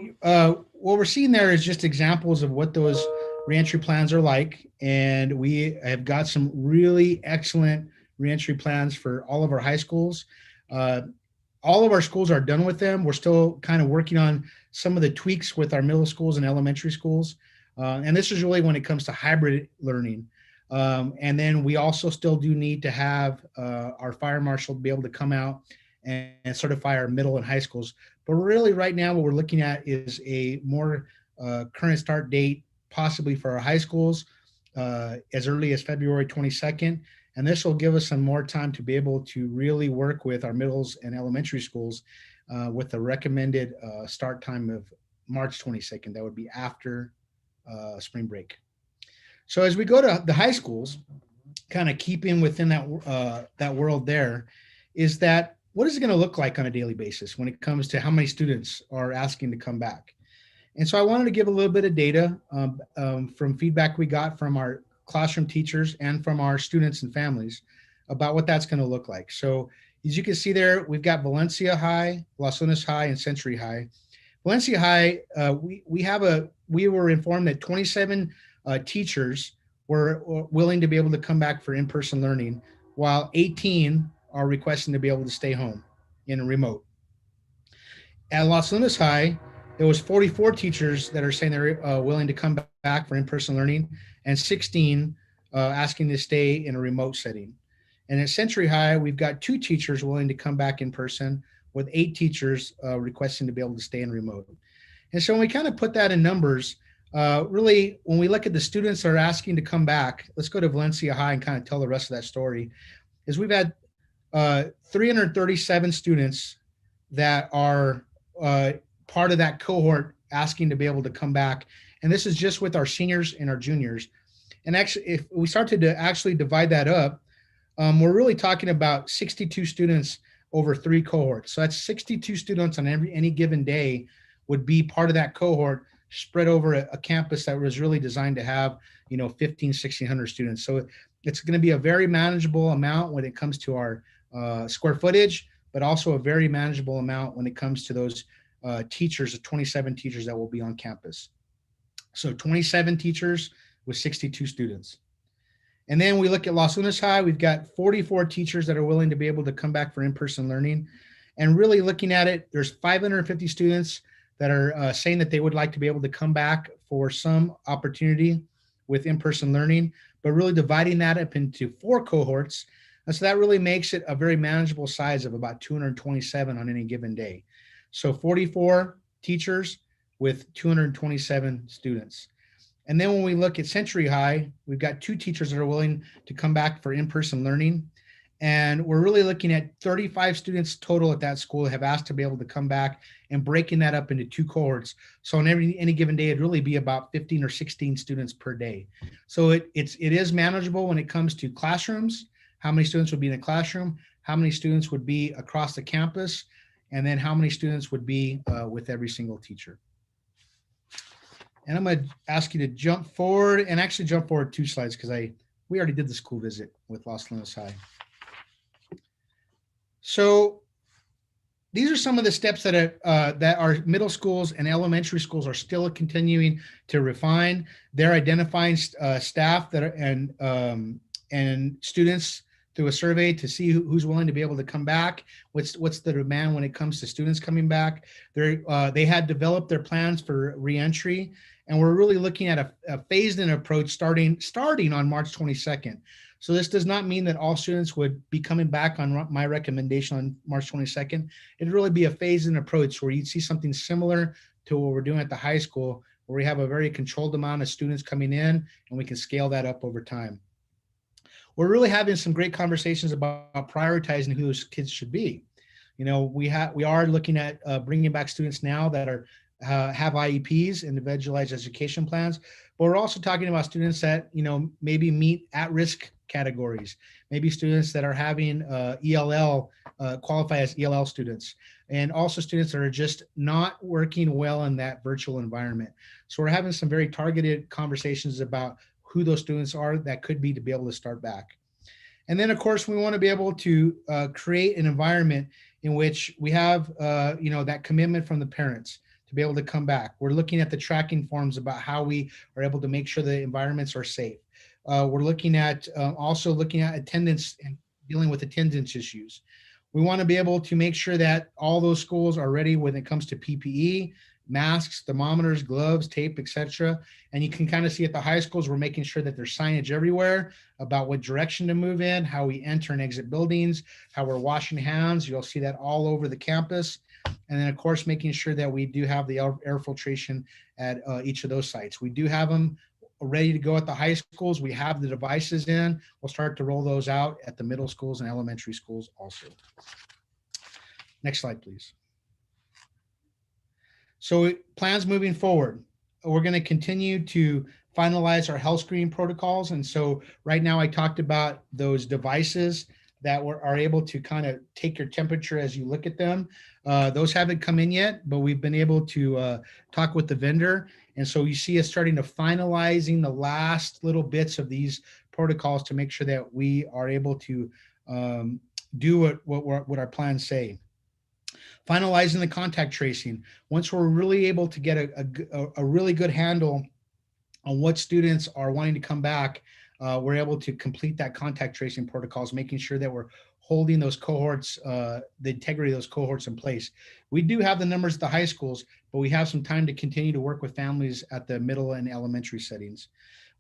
what we're seeing there is just examples of what those reentry plans are like. And we have got some really excellent reentry plans for all of our high schools. All of our schools are done with them. We're still kind of working on some of the tweaks with our middle schools and elementary schools. And this is really when it comes to hybrid learning. And then we also still do need to have our fire marshal be able to come out and certify our middle and high schools. But really right now what we're looking at is a more current start date, possibly for our high schools as early as February 22nd. And this will give us some more time to be able to really work with our middles and elementary schools with the recommended start time of March 22nd. That would be after spring break. So as we go to the high schools, kind of keeping within that world there, is that what is it going to look like on a daily basis when it comes to how many students are asking to come back? And so I wanted to give a little bit of data from feedback we got from our classroom teachers and from our students and families about what that's going to look like. So as you can see there, we've got Valencia High, Los Lunas High, and Century High. Valencia High, we were informed that 27 teachers were willing to be able to come back for in-person learning, while 18 are requesting to be able to stay home in a remote. At Los Lunas High, there was 44 teachers that are saying they're willing to come back for in-person learning, and 16 asking to stay in a remote setting. And at Century High, we've got 2 teachers willing to come back in person, with 8 teachers requesting to be able to stay in remote. And so when we kind of put that in numbers, really, when we look at the students that are asking to come back, let's go to Valencia High and kind of tell the rest of that story, is we've had 337 students that are part of that cohort asking to be able to come back. And this is just with our seniors and our juniors. And actually, if we start to actually divide that up, we're really talking about 62 students over 3 cohorts. So that's 62 students on any given day would be part of that cohort spread over a campus that was really designed to have, 1,500-1,600 students. So it's going to be a very manageable amount when it comes to our square footage, but also a very manageable amount when it comes to those teachers, the 27 teachers that will be on campus. So 27 teachers with 62 students. And then we look at Los Lunas High, we've got 44 teachers that are willing to be able to come back for in-person learning. And really looking at it, there's 550 students that are saying that they would like to be able to come back for some opportunity with in-person learning, but really dividing that up into 4 cohorts. And so that really makes it a very manageable size of about 227 on any given day. So 44 teachers with 227 students. And then when we look at Century High, we've got 2 teachers that are willing to come back for in-person learning. And we're really looking at 35 students total at that school have asked to be able to come back, and breaking that up into 2 cohorts. So on any given day, it'd really be about 15 or 16 students per day. So it is manageable when it comes to classrooms, how many students would be in a classroom, how many students would be across the campus, and then how many students would be with every single teacher. And I'm going to ask you to jump forward, and actually jump forward 2 slides because we already did the school visit with Los Lunas High. So these are some of the steps that our middle schools and elementary schools are still continuing to refine. They're identifying staff that are, and students through a survey to see who's willing to be able to come back. What's the demand when it comes to students coming back? They had developed their plans for reentry, and we're really looking at a phased-in approach starting on March 22nd. So this does not mean that all students would be coming back on my recommendation on March 22nd. It'd really be a phased-in approach where you'd see something similar to what we're doing at the high school, where we have a very controlled amount of students coming in, and we can scale that up over time. We're really having some great conversations about prioritizing who those kids should be. You know, we are looking at bringing back students now that have IEPs, individualized education plans, but we're also talking about students that, you know, maybe meet at-risk categories, maybe students that are having ELL, qualify as ELL students, and also students that are just not working well in that virtual environment. So we're having some very targeted conversations about who those students are that could be to be able to start back. And then of course, we want to be able to create an environment in which we have, you know, that commitment from the parents to be able to come back. We're looking at the tracking forms about how we are able to make sure the environments are safe. We're looking at also looking at attendance and dealing with attendance issues. We want to be able to make sure that all those schools are ready when it comes to PPE, masks, thermometers, gloves, tape, etc. And you can kind of see at the high schools, we're making sure that there's signage everywhere about what direction to move in, how we enter and exit buildings, how we're washing hands. You'll see that all over the campus. And then of course, making sure that we do have the air filtration at each of those sites. We do have them ready to go at the high schools. We have the devices in. We'll start to roll those out at the middle schools and elementary schools also. Next slide, please. So plans moving forward, we're going to continue to finalize our health screening protocols. And so right now I talked about those devices that are able to kind of take your temperature as you look at them. Those haven't come in yet, but we've been able to talk with the vendor. And so you see us starting to finalizing the last little bits of these protocols to make sure that we are able to do what our plans say. Finalizing the contact tracing. Once we're really able to get a really good handle on what students are wanting to come back, we're able to complete that contact tracing protocols, making sure that we're holding those cohorts, the integrity of those cohorts in place. We do have the numbers at the high schools, but we have some time to continue to work with families at the middle and elementary settings.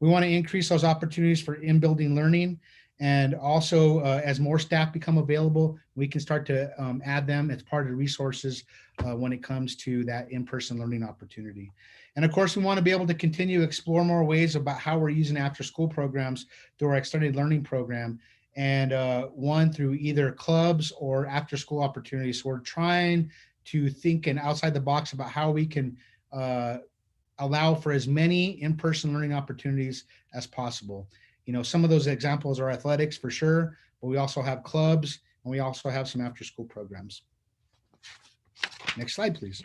We want to increase those opportunities for in-building learning. And also, as more staff become available, we can start to add them as part of the resources when it comes to that in-person learning opportunity. And of course, we want to be able to continue to explore more ways about how we're using after-school programs through our extended learning program, and one through either clubs or after-school opportunities. So we're trying to think outside the box about how we can allow for as many in-person learning opportunities as possible. You know, some of those examples are athletics for sure, but we also have clubs and we also have some after-school programs. Next slide, please.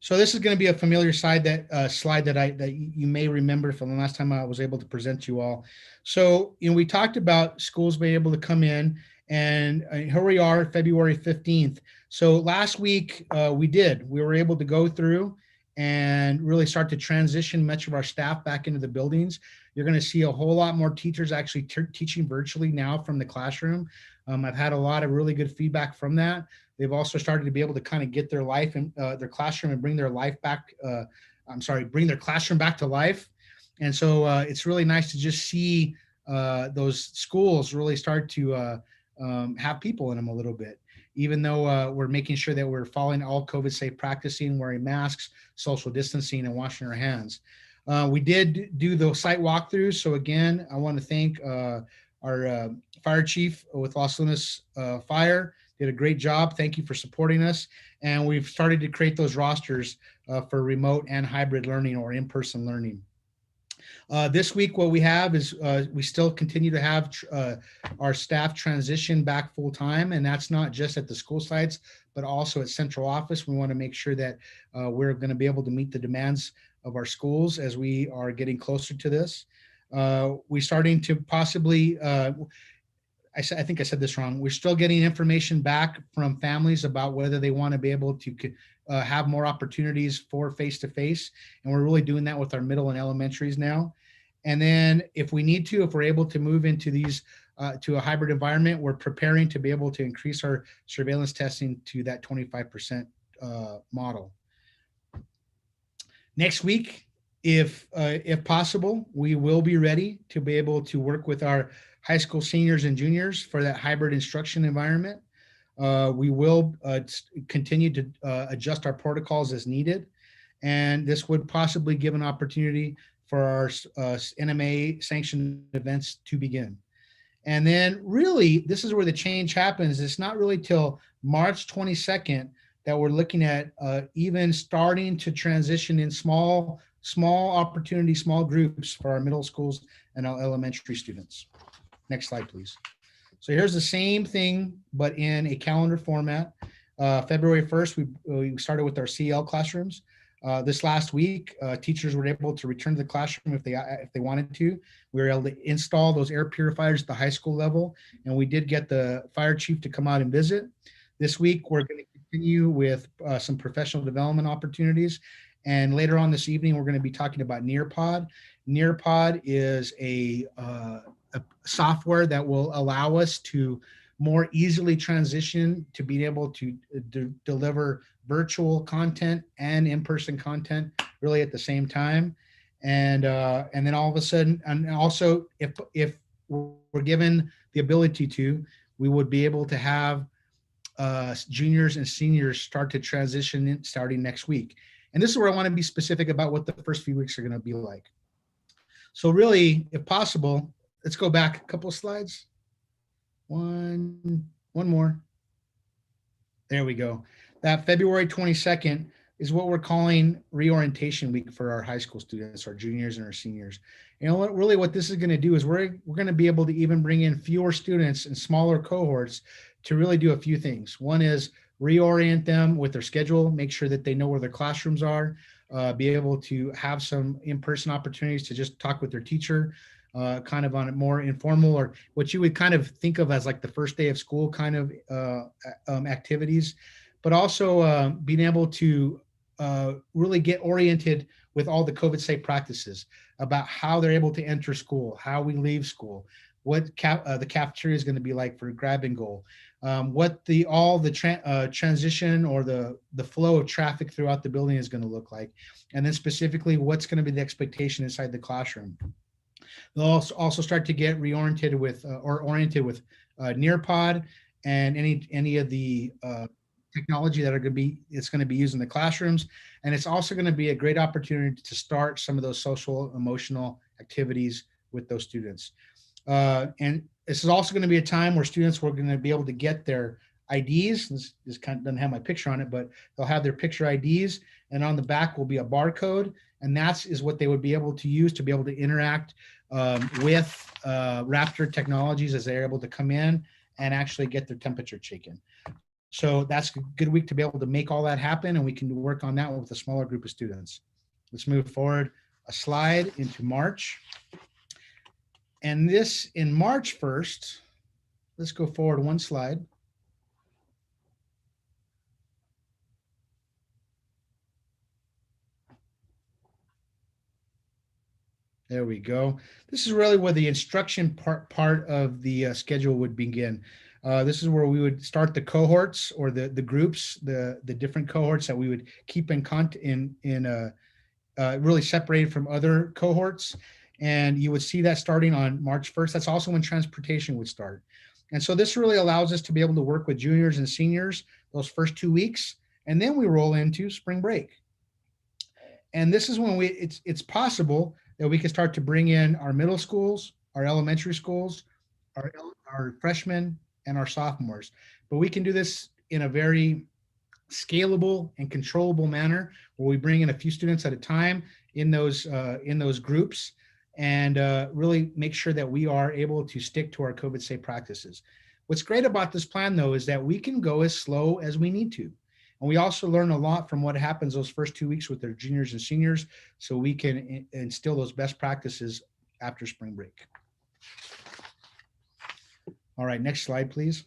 So this is going to be a familiar slide that you may remember from the last time I was able to present to you all. So, you know, we talked about schools being able to come in, and here we are, February 15th. So last week we were able to go through and really start to transition much of our staff back into the buildings. You're going to see a whole lot more teachers actually teaching virtually now from the classroom. I've had a lot of really good feedback from that. They've also started to be able to kind of get their life in their classroom and bring their life back. Bring their classroom back to life. And so it's really nice to just see those schools really start to have people in them a little bit, even though we're making sure that we're following all COVID safe practicing, wearing masks, social distancing, and washing our hands. We did do the site walkthroughs. So again, I want to thank our fire chief with Los Lunas Fire. Did a great job. Thank you for supporting us. And we've started to create those rosters for remote and hybrid learning or in-person learning. This week, what we have is we still continue to have our staff transition back full time, and that's not just at the school sites, but also at central office. We want to make sure that we're going to be able to meet the demands of our schools as we are getting closer to this. We're starting to possibly, I think I said this wrong. We're still getting information back from families about whether they want to be able to have more opportunities for face-to-face. And we're really doing that with our middle and elementaries now. And then if we need to, if we're able to move into these to a hybrid environment, we're preparing to be able to increase our surveillance testing to that 25% model. Next week, if possible, we will be ready to be able to work with our high school seniors and juniors for that hybrid instruction environment. We will continue to adjust our protocols as needed. And this would possibly give an opportunity for our NMA sanctioned events to begin. And then really, this is where the change happens. It's not really till March 22nd that we're looking at even starting to transition in small opportunity, small groups for our middle schools and our elementary students. Next slide, please. So here's the same thing, but in a calendar format. February 1st, we started with our CL classrooms. This last week, teachers were able to return to the classroom if they wanted to. We were able to install those air purifiers at the high school level, and we did get the fire chief to come out and visit. This week, we're going to continue with some professional development opportunities. And later on this evening, we're going to be talking about Nearpod. Nearpod is a software that will allow us to more easily transition to being able to deliver virtual content and in-person content really at the same time. And then all of a sudden, and also if we're given the ability to, we would be able to have juniors and seniors start to transition in starting next week. And this is where I want to be specific about what the first few weeks are going to be like. So really, if possible, let's go back a couple of slides. One more. There we go. That February 22nd is what we're calling reorientation week for our high school students, our juniors and our seniors. And really what this is going to do is we're going to be able to even bring in fewer students and smaller cohorts to really do a few things. One is reorient them with their schedule, make sure that they know where their classrooms are, be able to have some in-person opportunities to just talk with their teacher, kind of on a more informal or what you would kind of think of as like the first day of school kind of activities, but also being able to really get oriented with all the COVID safe practices about how they're able to enter school, how we leave school, what the cafeteria is going to be like for grab and go, what the transition or the flow of traffic throughout the building is going to look like, and then specifically what's going to be the expectation inside the classroom. They'll also start to get reoriented with oriented with Nearpod and any of the technology that it's going to be used in the classrooms. And it's also going to be a great opportunity to start some of those social emotional activities with those students. And this is also going to be a time where students were going to be able to get their IDs. This kind of doesn't have my picture on it, but they'll have their picture IDs, and on the back will be a barcode, and that is what they would be able to use to be able to interact with Raptor Technologies as they're able to come in and actually get their temperature taken. So that's a good week to be able to make all that happen, and we can work on that with a smaller group of students. Let's move forward a slide into March. And this in March 1st, let's go forward one slide. There we go. This is really where the instruction part of the schedule would begin. This is where we would start the cohorts or the groups, the different cohorts that we would keep really separated from other cohorts. And you would see that starting on March 1st. That's also when transportation would start. And so this really allows us to be able to work with juniors and seniors those first 2 weeks. And then we roll into spring break. And this is when it's possible that we can start to bring in our middle schools, our elementary schools, our freshmen, and our sophomores. But we can do this in a very scalable and controllable manner, where we bring in a few students at a time in those groups, and really make sure that we are able to stick to our COVID safe practices. What's great about this plan, though, is that we can go as slow as we need to. And we also learn a lot from what happens those first 2 weeks with our juniors and seniors, so we can instill those best practices after spring break. All right, next slide, please.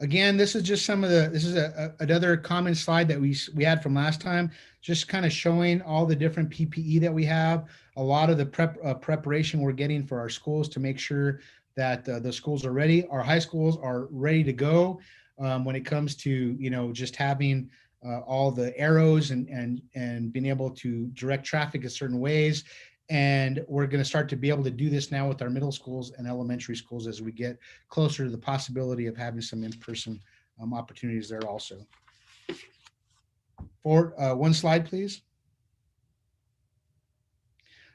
Again, this is just this is another common slide that we had from last time, just kind of showing all the different PPE that we have, a lot of the preparation we're getting for our schools to make sure that the schools are ready. Our high schools are ready to go when it comes to, just having all the arrows and being able to direct traffic in certain ways. And we're going to start to be able to do this now with our middle schools and elementary schools as we get closer to the possibility of having some in-person opportunities there also. One slide, please.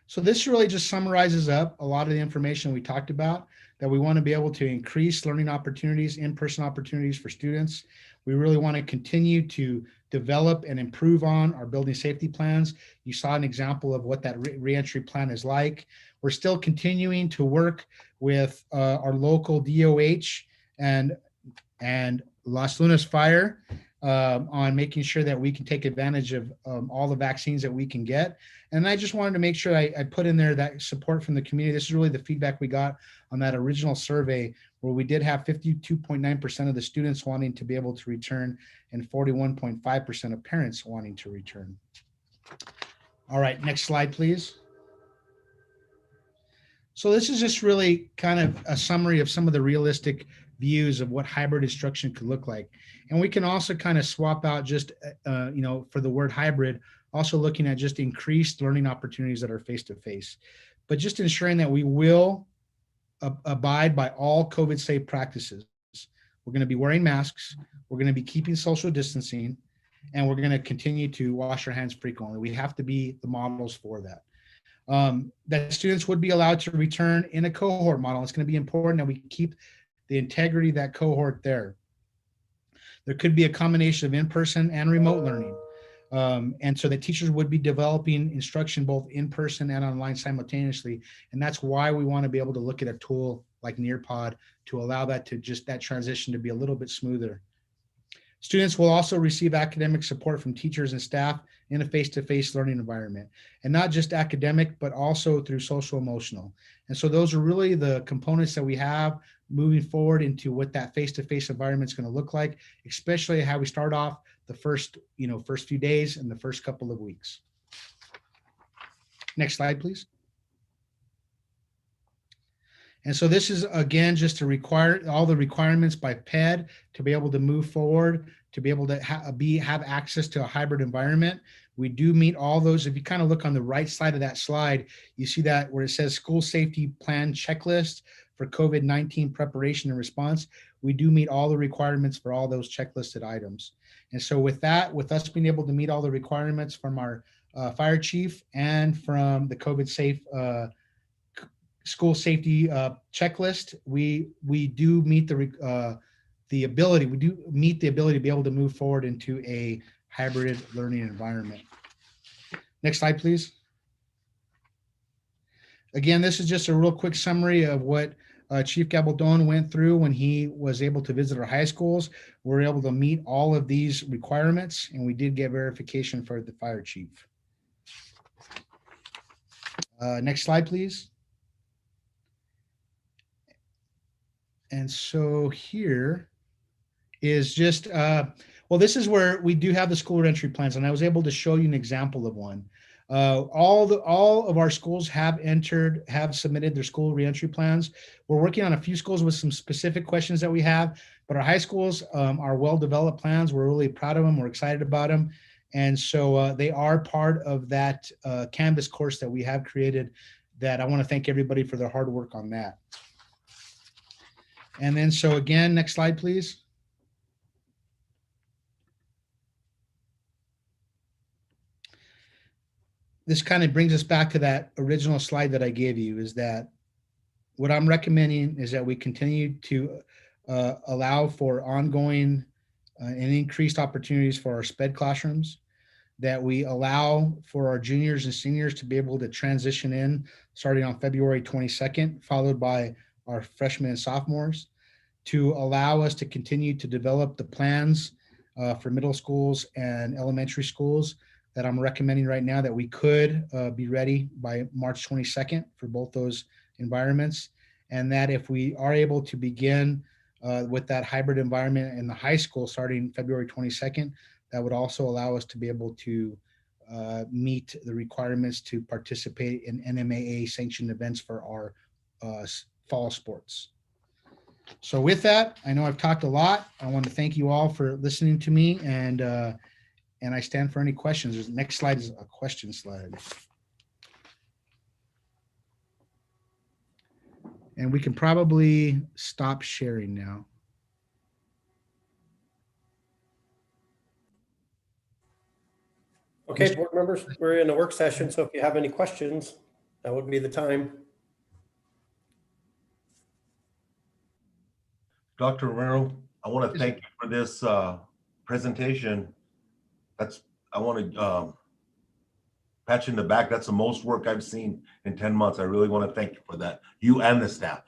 So this really just summarizes up a lot of the information we talked about, that we want to be able to increase learning opportunities, in-person opportunities for students. We really want to continue to develop and improve on our building safety plans. You saw an example of what that reentry plan is like. We're still continuing to work with our local DOH and Las Lunas Fire on making sure that we can take advantage of all the vaccines that we can get. And I just wanted to make sure I put in there that support from the community. This is really the feedback we got on that original survey, where we did have 52.9% of the students wanting to be able to return and 41.5% of parents wanting to return. All right, next slide, please. So this is just really kind of a summary of some of the realistic views of what hybrid instruction could look like. And we can also kind of swap out just, for the word hybrid, also looking at just increased learning opportunities that are face-to-face, but just ensuring that we will abide by all COVID safe practices. We're going to be wearing masks. We're going to be keeping social distancing, and we're going to continue to wash our hands frequently. We have to be the models for that. That students would be allowed to return in a cohort model. It's going to be important that we keep the integrity of that cohort there. There could be a combination of in-person and remote learning. And so the teachers would be developing instruction both in person and online simultaneously. And that's why we want to be able to look at a tool like Nearpod to allow that transition to be a little bit smoother. Students will also receive academic support from teachers and staff in a face-to-face learning environment, and not just academic, but also through social emotional. And so those are really the components that we have moving forward into what that face-to-face environment is going to look like, especially how we start off the first few days and the first couple of weeks. Next slide, please. And so this is, again, just to require all the requirements by PED to be able to move forward, to be able to have access to a hybrid environment. We do meet all those. If you kind of look on the right side of that slide, you see that where it says school safety plan checklist for COVID-19 preparation and response. We do meet all the requirements for all those checklisted items. And so with that, with us being able to meet all the requirements from our fire chief and from the COVID safe school safety checklist, we do meet the ability to be able to move forward into a hybrid learning environment. Next slide, please. Again, this is just a real quick summary of what Chief Gabaldon went through when he was able to visit our high schools. We're able to meet all of these requirements, and we did get verification for the fire chief. Next slide, please. And so here is just Well, this is where we do have the school reentry plans, and I was able to show you an example of one. All of our schools have submitted their school reentry plans. We're working on a few schools with some specific questions that we have, but our high schools are well-developed plans. We're really proud of them. We're excited about them. And so they are part of that Canvas course that we have created, that I want to thank everybody for their hard work on that. And then, so again, next slide, please. This kind of brings us back to that original slide that I gave you, is that what I'm recommending is that we continue to allow for ongoing and increased opportunities for our SPED classrooms, that we allow for our juniors and seniors to be able to transition in starting on February 22nd, followed by our freshmen and sophomores, to allow us to continue to develop the plans for middle schools and elementary schools that I'm recommending right now, that we could be ready by March 22nd for both those environments. And that if we are able to begin with that hybrid environment in the high school starting February 22nd, that would also allow us to be able to meet the requirements to participate in NMAA sanctioned events for our fall sports. So with that, I know I've talked a lot. I want to thank you all for listening to me, and I stand for any questions. The next slide is a question slide. And we can probably stop sharing now. Okay, board members, we're in a work session, so if you have any questions, that would be the time. Dr. Romero, I want to thank you for this presentation. I want to pat you in the back. That's the most work I've seen in 10 months. I really want to thank you for that. You and the staff.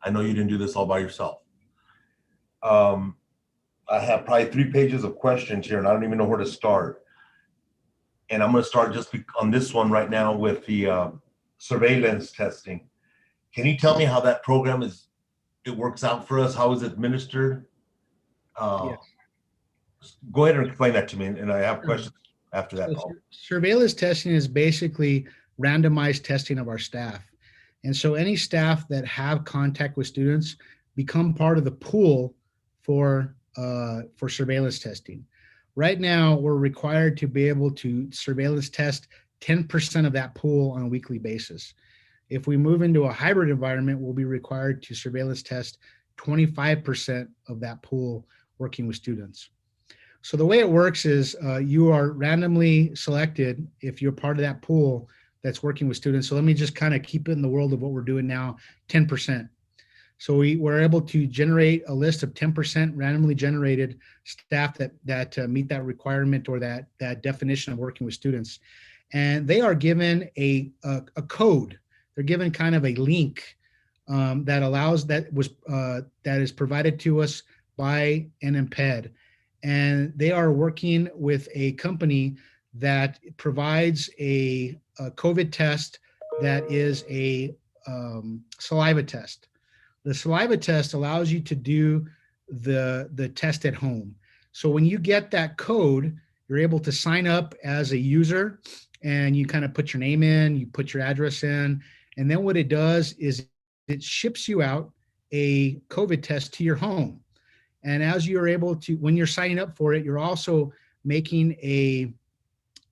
I know you didn't do this all by yourself. I have probably 3 pages of questions here, and I don't even know where to start. And I'm going to start just on this one right now with the surveillance testing. Can you tell me how that program it works out for us? How is it administered? Yes. Go ahead and explain that to me, and I have questions after that. So surveillance testing is basically randomized testing of our staff. And so any staff that have contact with students become part of the pool for surveillance testing. Right now, we're required to be able to surveillance test 10% of that pool on a weekly basis. If we move into a hybrid environment, we'll be required to surveillance test 25% of that pool working with students. So the way it works is you are randomly selected if you're part of that pool that's working with students. So let me just kind of keep it in the world of what we're doing now, 10%. So we're able to generate a list of 10% randomly generated staff that meet that requirement or that definition of working with students. And they are given a code. They're given kind of a link that allows that is provided to us by NMPED. And they are working with a company that provides a COVID test that is a saliva test. The saliva test allows you to do the test at home. So when you get that code, you're able to sign up as a user, and you kind of put your name in, you put your address in, and then what it does is it ships you out a COVID test to your home. And as you're able to, when you're signing up for it, you're also making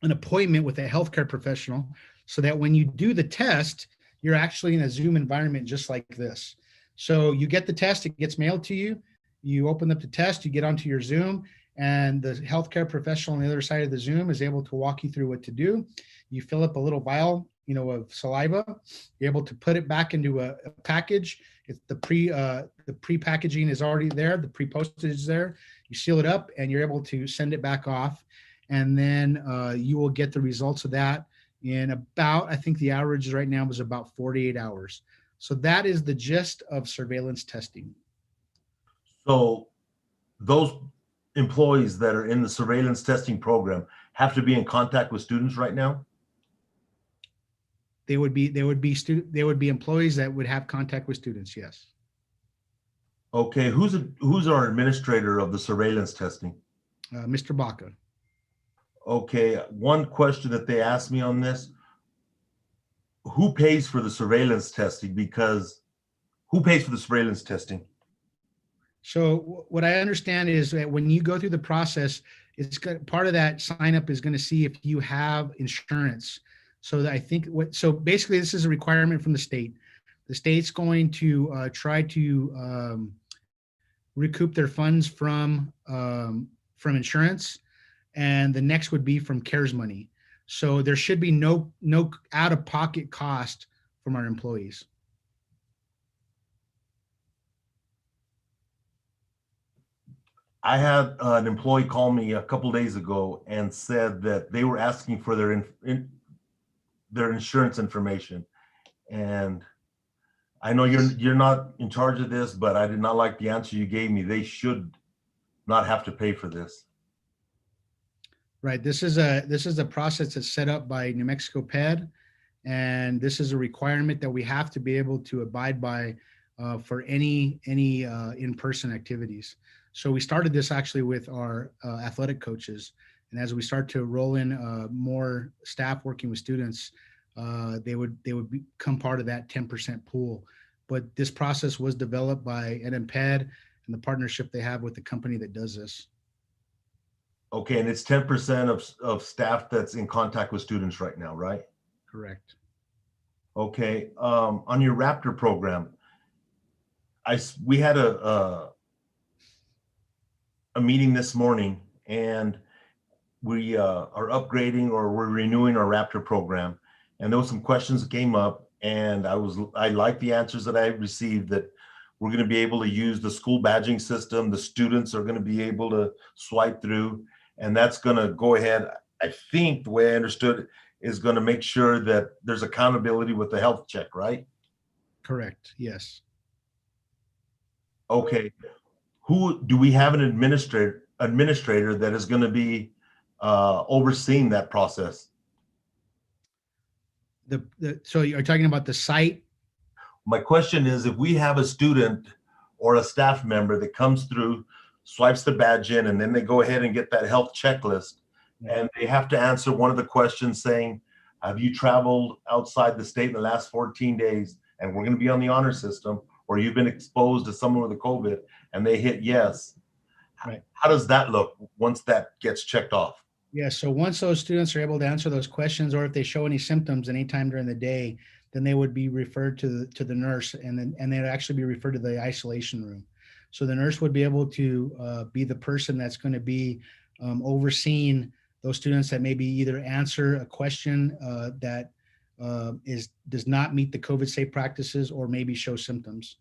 an appointment with a healthcare professional, so that when you do the test, you're actually in a Zoom environment just like this. So you get the test, it gets mailed to you, you open up the test, you get onto your Zoom, and the healthcare professional on the other side of the Zoom is able to walk you through what to do. You fill up a little vial, of saliva. You're able to put it back into a package. It's the pre-packaging is already there, the pre-postage is there. You seal it up, and you're able to send it back off. And then you will get the results of that in about, I think the average right now is about 48 hours. So that is the gist of surveillance testing. So those employees that are in the surveillance testing program have to be in contact with students right now? They would be employees that would have contact with students, yes. Okay, who's our administrator of the surveillance testing? Mr. Baca. Okay, one question that they asked me on this, who pays for the surveillance testing? Because who pays for the surveillance testing? So what I understand is that when you go through the process, part of that sign up is going to see if you have insurance. So that I think so basically this is a requirement from the state. The state's going to try to recoup their funds from insurance, and the next would be from CARES money. So there should be no out-of-pocket cost from our employees. I had an employee call me a couple days ago and said that they were asking for their insurance information. And I know you're not in charge of this, but I did not like the answer you gave me. They should not have to pay for this. Right. This is a process that's set up by New Mexico PED, and this is a requirement that we have to be able to abide by for any in-person activities. So we started this actually with our athletic coaches, and as we start to roll in more staff working with students, they would become part of that 10% pool. But this process was developed by NMPED and the partnership they have with the company that does this. Okay, and it's 10% of staff that's in contact with students right now, right? Correct. Okay, on your Raptor program, we had a meeting this morning, and we are upgrading or we're renewing our Raptor program, and there was some questions that came up, and I like the answers that I received, that we're going to be able to use the school badging system. The students are going to be able to swipe through, and that's going to go ahead. I think the way I understood it is going to make sure that there's accountability with the health check, right? Correct. Yes. Okay. Who do we have an administrator that is going to be overseeing that process? So you're talking about the site? My question is, if we have a student or a staff member that comes through, swipes the badge in, and then they go ahead and get that health checklist, and they have to answer one of the questions saying, have you traveled outside the state in the last 14 days? And we're going to be on the honor system, or you've been exposed to someone with a COVID, and they hit yes. Right. How does that look once that gets checked off? Yeah, so once those students are able to answer those questions, or if they show any symptoms anytime during the day, then they would be referred to the nurse, and they'd actually be referred to the isolation room. So the nurse would be able to be the person that's going to be overseeing those students that maybe either answer a question that does not meet the COVID safe practices, or maybe show symptoms.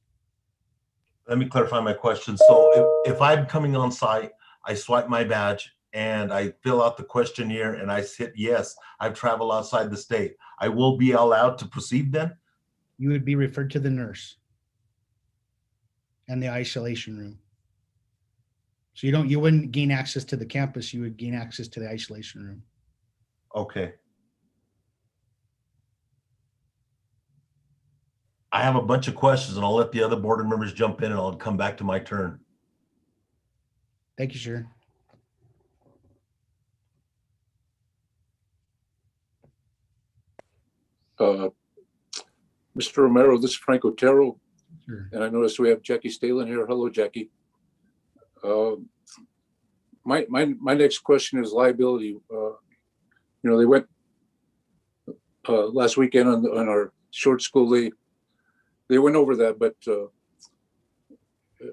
Let me clarify my question. So if I'm coming on site, I swipe my badge and I fill out the questionnaire and I hit yes, I've traveled outside the state, I will be allowed to proceed then? You would be referred to the nurse and the isolation room. So you wouldn't gain access to the campus, you would gain access to the isolation room. Okay. I have a bunch of questions, and I'll let the other board members jump in, and I'll come back to my turn. Thank you, sir. Mr. Romero, this is Frank Otero, Sure. and I noticed we have Jackie Stalen here. Hello, Jackie. My next question is liability. They went last weekend on our short school. They went over that, but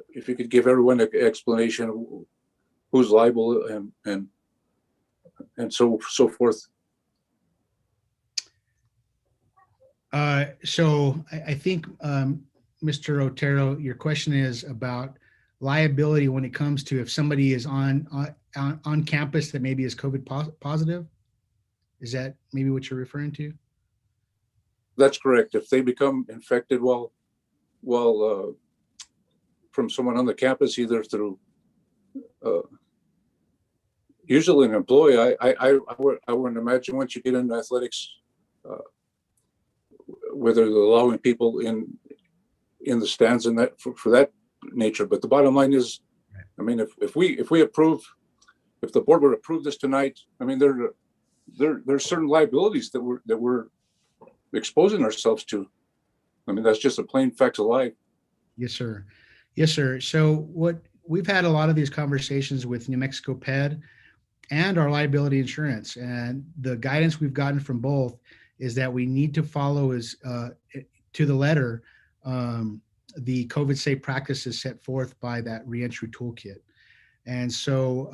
if you could give everyone an explanation of who's liable and so forth. So I think, Mr. Otero, your question is about liability when it comes to if somebody is on campus that maybe is COVID positive. Is that maybe what you're referring to? That's correct. If they become infected while from someone on the campus, either through usually an employee, I wouldn't imagine once you get into athletics, whether they're allowing people in the stands and that for that nature. But the bottom line is, I mean, if we approve if the board would approve this tonight, I mean, there's certain liabilities that we're exposing ourselves to. I mean, that's just a plain fact of life. Yes, sir. Yes, sir. So we've had a lot of these conversations with New Mexico PED and our liability insurance, and the guidance we've gotten from both is that we need to follow to the letter the COVID safe practices set forth by that reentry toolkit. And so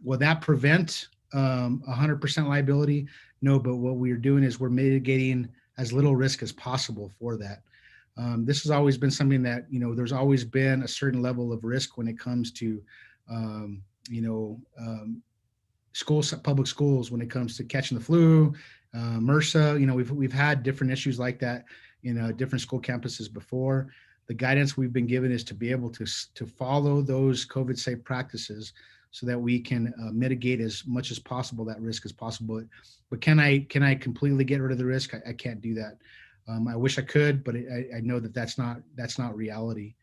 will that prevent 100% liability? No, but what we're doing is we're mitigating as little risk as possible for that. This has always been something that, there's always been a certain level of risk when it comes to, schools, public schools, when it comes to catching the flu, MRSA. We've had different issues like that in different school campuses before. The guidance we've been given is to be able to follow those COVID safe practices so that we can mitigate as much as possible that risk as possible. But can I completely get rid of the risk? I can't do that. I wish I could, but I know that that's not reality.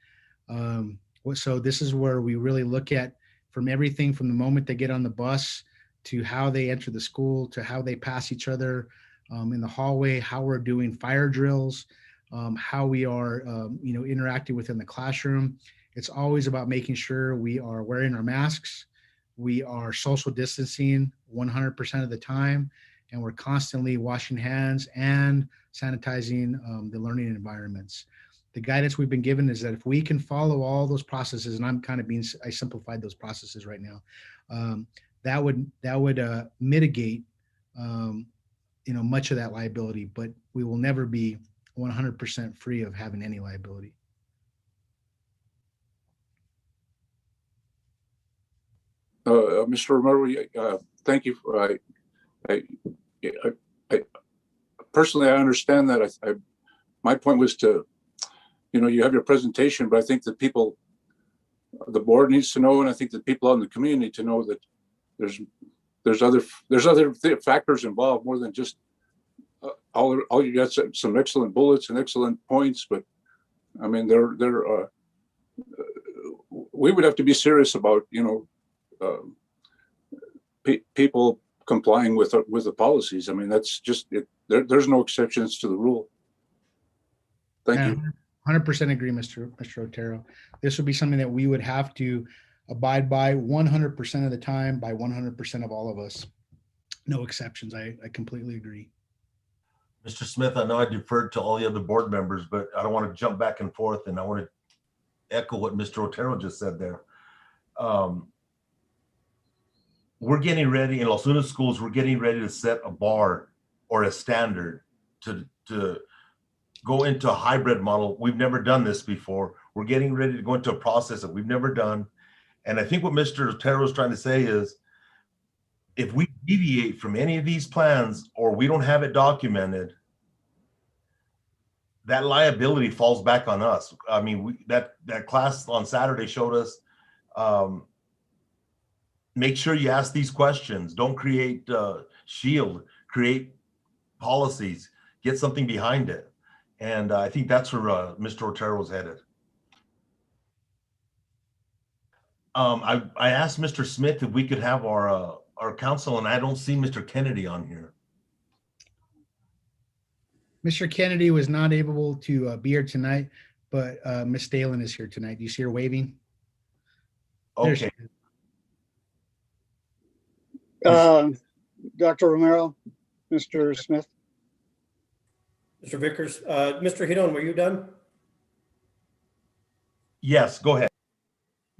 So this is where we really look at from everything from the moment they get on the bus to how they enter the school, to how they pass each other in the hallway, how we're doing fire drills, how we are, interacting within the classroom. It's always about making sure we are wearing our masks, we are social distancing 100% of the time, and we're constantly washing hands and sanitizing the learning environments. The guidance we've been given is that if we can follow all those processes, and I simplified those processes right now, that would mitigate, much of that liability, but we will never be 100% free of having any liability. Mr. Romero, thank you. I personally, I understand that. My point was to, you have your presentation, but I think that the board needs to know, and I think that people out in the community need to know that there's other factors involved more than just all you got some excellent bullets and excellent points, but I mean, we would have to be serious about, people complying with the policies. I mean, that's just it. There's no exceptions to the rule. Thank you. 100% agree, Mr. Otero. This would be something that we would have to abide by 100% of the time by 100% of all of us. No exceptions. I completely agree. Mr. Smith, I know I deferred to all the other board members, but I don't want to jump back and forth, and I want to echo what Mr. Otero just said there. We're getting ready in Los Lunas schools, we're getting ready to set a bar or a standard to go into a hybrid model. We've never done this before. We're getting ready to go into a process that we've never done. And I think what Mr. Otero is trying to say is, if we deviate from any of these plans or we don't have it documented, that liability falls back on us. I mean, that class on Saturday showed us, make sure you ask these questions. Don't create shield, create policies, get something behind it. And I think that's where Mr. Otero was headed. I asked Mr. Smith if we could have our counsel, and I don't see Mr. Kennedy on here. Mr. Kennedy was not able to be here tonight, but Ms. Dalen is here tonight. Do you see her waving? Okay. Dr. Romero, Mr. Smith. Mr. Vickers, Mr. Hidon, were you done? Yes, go ahead.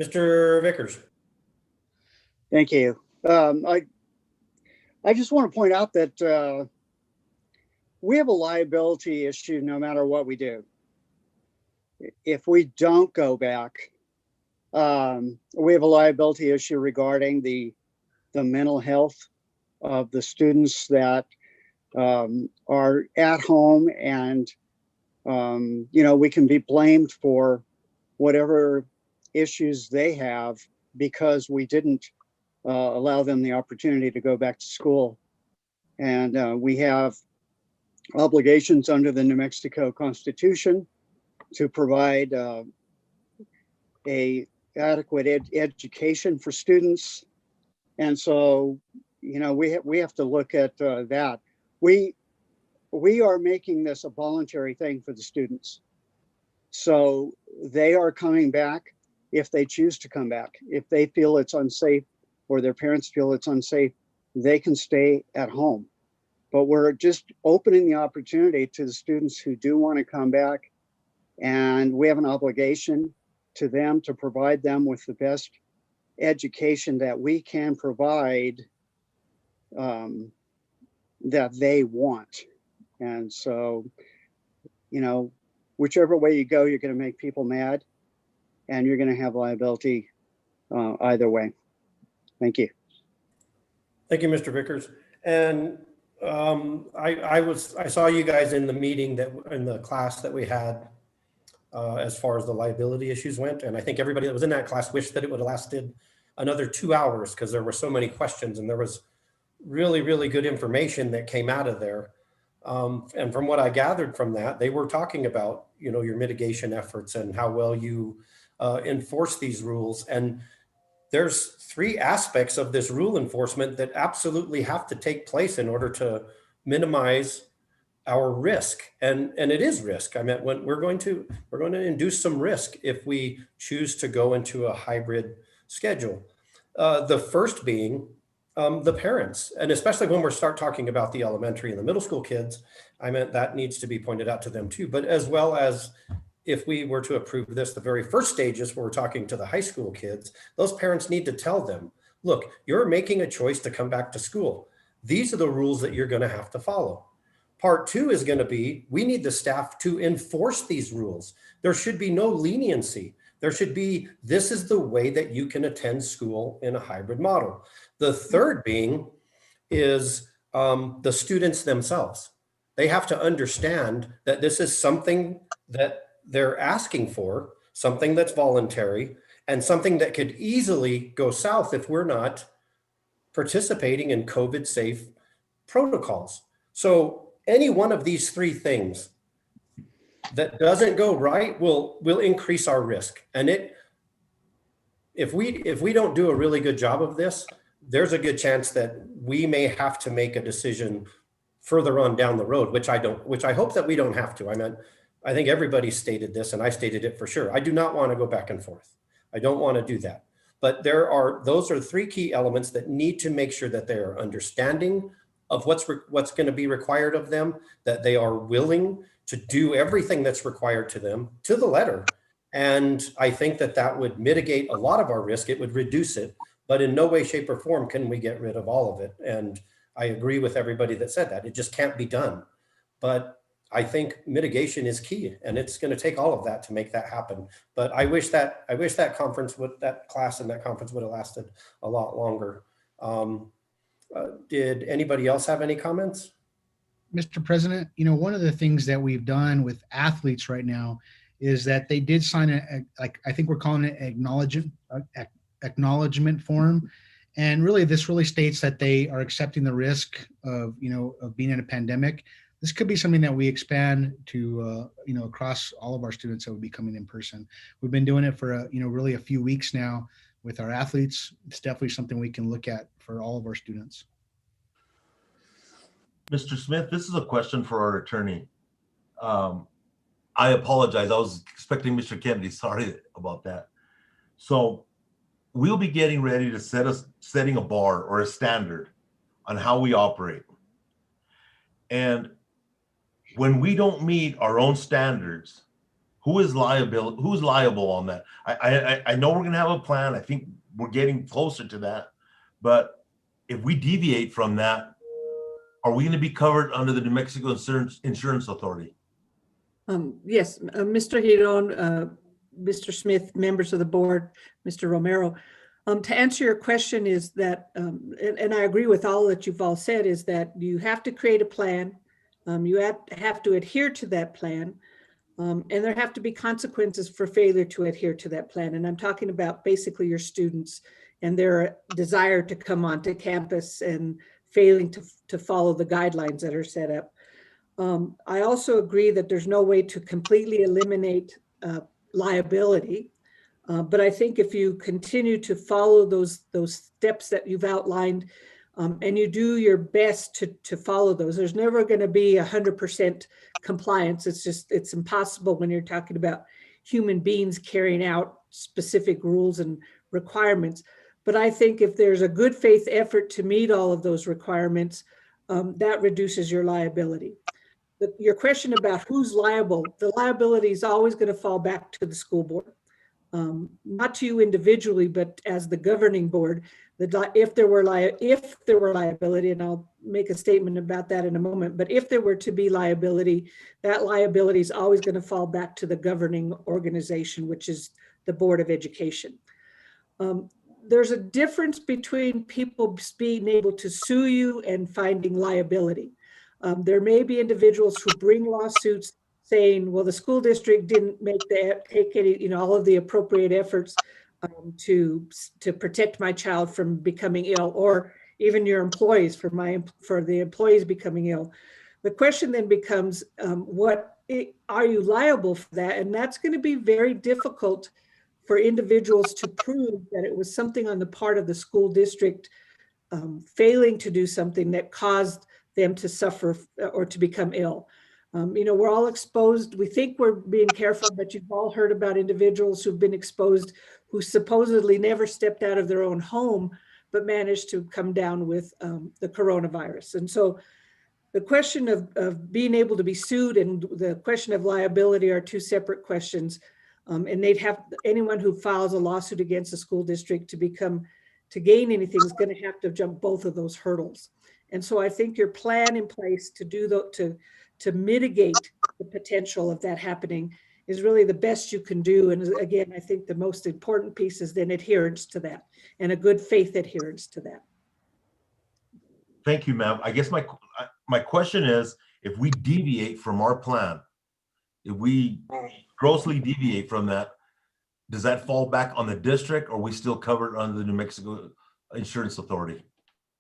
Mr. Vickers. Thank you. I just want to point out that we have a liability issue no matter what we do. If we don't go back, we have a liability issue regarding the mental health of the students that are at home, and we can be blamed for whatever issues they have because we didn't allow them the opportunity to go back to school. And we have obligations under the New Mexico Constitution to provide a adequate education for students. And so, we have to look at that. We are making this a voluntary thing for the students. So they are coming back if they choose to come back. If they feel it's unsafe or their parents feel it's unsafe, they can stay at home. But we're just opening the opportunity to the students who do want to come back. And we have an obligation to them to provide them with the best education that we can provide, that they want. And so, whichever way you go, you're going to make people mad and you're going to have liability either way. Thank you. Thank you, Mr. Vickers. And I saw you guys in the meeting in the class that we had as far as the liability issues went. And I think everybody that was in that class wished that it would have lasted another 2 hours because there were so many questions and there was really, really good information that came out of there. And from what I gathered from that, they were talking about, your mitigation efforts and how well you enforce these rules. And there's 3 aspects of this rule enforcement that absolutely have to take place in order to minimize our risk. And it is risk. I mean, when we're going to induce some risk if we choose to go into a hybrid schedule. The first being the parents, and especially when we start talking about the elementary and the middle school kids, I meant that needs to be pointed out to them too, but as well as if we were to approve this, the very first stages where we're talking to the high school kids, those parents need to tell them, look, you're making a choice to come back to school. These are the rules that you're going to have to follow. Part 2 is going to be, we need the staff to enforce these rules. There should be no leniency. There should be, this is the way that you can attend school in a hybrid model. The third being is the students themselves. They have to understand that this is something that they're asking for, something that's voluntary, and something that could easily go south if we're not participating in COVID-safe protocols. So any one of these 3 things that doesn't go right will increase our risk. And if we don't do a really good job of this, there's a good chance that we may have to make a decision further on down the road, which I hope that we don't have to. I think everybody stated this, and I stated it for sure. I do not want to go back and forth. I don't want to do that. But those are 3 key elements that need to make sure that they are understanding of what's going to be required of them, that they are willing to do everything that's required to them to the letter. And I think that would mitigate a lot of our risk. It would reduce it, but in no way, shape, or form can we get rid of all of it. And I agree with everybody that said that. It just can't be done. But I think mitigation is key, and it's going to take all of that to make that happen. But I wish that class and that conference would have lasted a lot longer. Did anybody else have any comments? Mr. President, one of the things that we've done with athletes right now is that they did sign I think we're calling it acknowledgement form. And really, this really states that they are accepting the risk of being in a pandemic. This could be something that we expand to, across all of our students that would be coming in person. We've been doing it for, really a few weeks now with our athletes. It's definitely something we can look at for all of our students. Mr. Smith, this is a question for our attorney. I apologize. I was expecting Mr. Kennedy. Sorry about that. So we'll be getting ready to setting a bar or a standard on how we operate. And when we don't meet our own standards, who's liable on that? I know we're going to have a plan. I think we're getting closer to that. But if we deviate from that, are we going to be covered under the New Mexico Insurance Authority? Yes, Mr. Giron, Mr. Smith, members of the board, Mr. Romero. To answer your question is that, and I agree with all that you've all said, is that you have to create a plan. You have to adhere to that plan. And there have to be consequences for failure to adhere to that plan. And I'm talking about basically your students and their desire to come onto campus and failing to follow the guidelines that are set up. I also agree that there's no way to completely eliminate liability. But I think if you continue to follow those steps that you've outlined, and you do your best to follow those, there's never going to be 100% compliance. It's impossible when you're talking about human beings carrying out specific rules and requirements. But I think if there's a good faith effort to meet all of those requirements, that reduces your liability. Your question about who's liable, the liability is always going to fall back to the school board. Not to you individually, but as the governing board, if there were liability, and I'll make a statement about that in a moment, but if there were to be liability, that liability is always going to fall back to the governing organization, which is the Board of Education. There's a difference between people being able to sue you and finding liability. There may be individuals who bring lawsuits saying, well, the school district didn't take any, all of the appropriate efforts to protect my child from becoming ill, or even your employees for the employees becoming ill. The question then becomes, are you liable for that? And that's going to be very difficult for individuals to prove that it was something on the part of the school district failing to do something that caused them to suffer or to become ill. We're all exposed. We think we're being careful, but you've all heard about individuals who've been exposed who supposedly never stepped out of their own home, but managed to come down with the coronavirus. And so the question of being able to be sued and the question of liability are two separate questions. And they'd have, anyone who files a lawsuit against a school district to gain anything is going to have to jump both of those hurdles. And so I think your plan in place to mitigate the potential of that happening is really the best you can do. And again, I think the most important piece is then adherence to that, and a good faith adherence to that. Thank you, ma'am. I guess my question is, if we deviate from our plan, if we grossly deviate from that, does that fall back on the district, or are we still covered under the New Mexico Insurance Authority?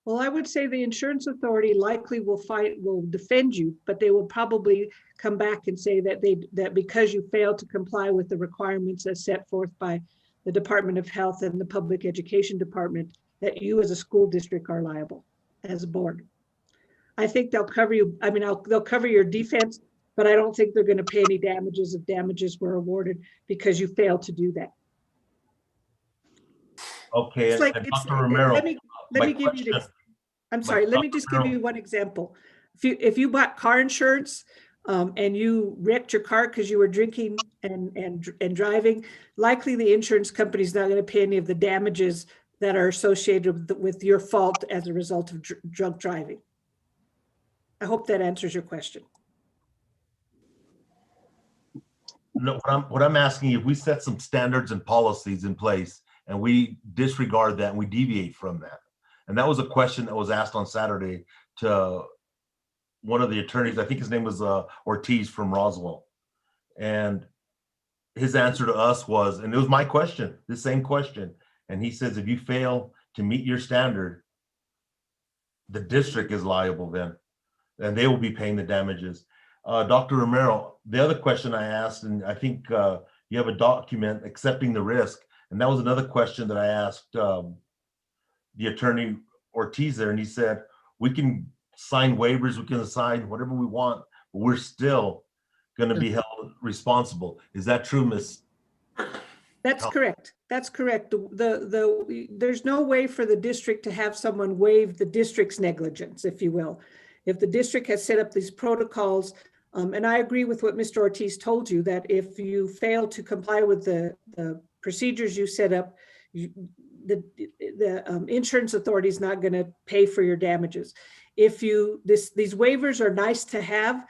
Well, I would say the insurance authority likely will defend you, but they will probably come back and say that because you failed to comply with the requirements as set forth by the Department of Health and the Public Education Department, that you as a school district are liable as a board. I think they'll cover you. I mean, they'll cover your defense, but I don't think they're going to pay any damages if damages were awarded because you failed to do that. Okay, It's like, and Dr. Romero, let me give you this. I'm sorry, let me just give you one example. If you bought car insurance and you wrecked your car because you were drinking and driving, likely the insurance company is not going to pay any of the damages that are associated with your fault as a result of drunk driving. I hope that answers your question. No, what I'm asking, if we set some standards and policies in place and we disregard that and we deviate from that, and that was a question that was asked on Saturday to one of the attorneys, I think his name was Ortiz from Roswell. And his answer to us was, and it was my question, the same question. And he says, if you fail to meet your standard, the district is liable then, and they will be paying the damages. Dr. Romero, the other question I asked, and I think you have a document accepting the risk. And that was another question that I asked the attorney Ortiz there, and he said, we can sign waivers, we can sign whatever we want, but we're still going to be held responsible. Is that true, Ms.? That's correct. That's correct. There's no way for the district to have someone waive the district's negligence, if you will. If the district has set up these protocols, and I agree with what Mr. Ortiz told you, that if you fail to comply with the procedures you set up, the insurance authority is not going to pay for your damages. If these waivers are nice to have,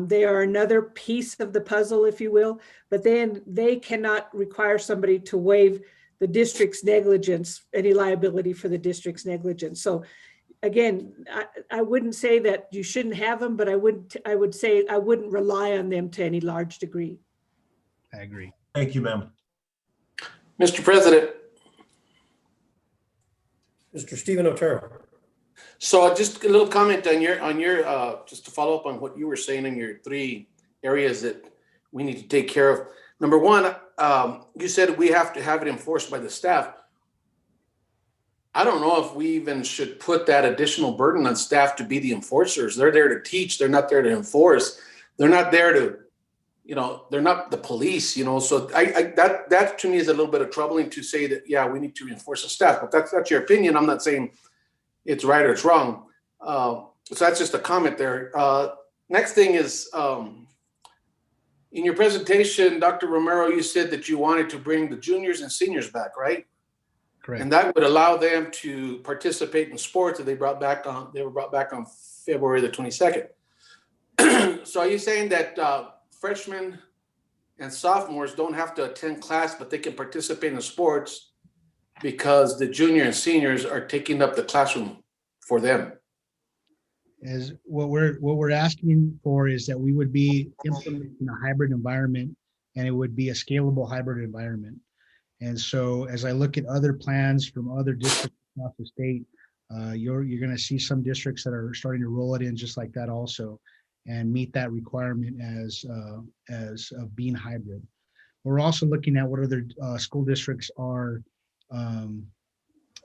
they are another piece of the puzzle, if you will, but then they cannot require somebody to waive the district's negligence, any liability for the district's negligence. So again, I wouldn't say that you shouldn't have them, but I would say I wouldn't rely on them to any large degree. I agree. Thank you, ma'am. Mr. President. Mr. Stephen Otero. So just a little comment on your just to follow up on what you were saying in your 3 areas that we need to take care of. Number one, you said we have to have it enforced by the staff. I don't know if we even should put that additional burden on staff to be the enforcers. They're there to teach. They're not there to enforce. They're not there to, they're not the police, So that to me is a little bit of troubling to say that, yeah, we need to enforce the staff, but that's your opinion. I'm not saying it's right or it's wrong. So that's just a comment there. Next thing is, in your presentation, Dr. Romero, you said that you wanted to bring the juniors and seniors back, right? Correct. And that would allow them to participate in sports that they were brought back on February the 22nd. So are you saying that freshmen and sophomores don't have to attend class, but they can participate in sports because the junior and seniors are taking up the classroom for them? Is what we're asking for is that we would be implementing a hybrid environment, and it would be a scalable hybrid environment. And so as I look at other plans from other districts across the state, you're going to see some districts that are starting to roll it in just like that also, and meet that requirement as being hybrid. We're also looking at what other school districts are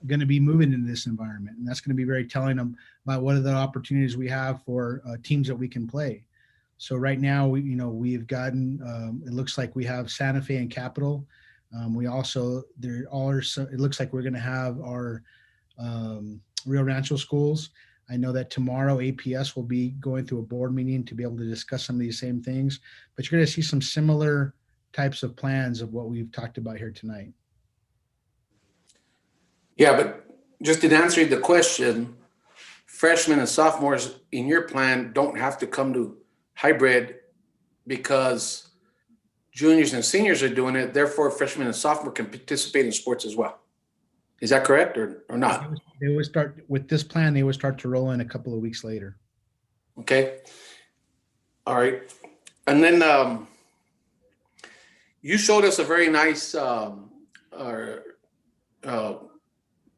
going to be moving into this environment, and that's going to be very telling them about what are the opportunities we have for teams that we can play. So right now, we've gotten, it looks like we have Santa Fe and Capital. We also, it looks like we're going to have our Rio Rancho schools. I know that tomorrow APS will be going through a board meeting to be able to discuss some of these same things, but you're going to see some similar types of plans of what we've talked about here tonight. Yeah, but just in answering the question, freshmen and sophomores in your plan don't have to come to hybrid because juniors and seniors are doing it. Therefore, freshmen and sophomore can participate in sports as well. Is that correct or not? They would start with this plan. They would start to roll in a couple of weeks later. Okay. All right. And then you showed us a very nice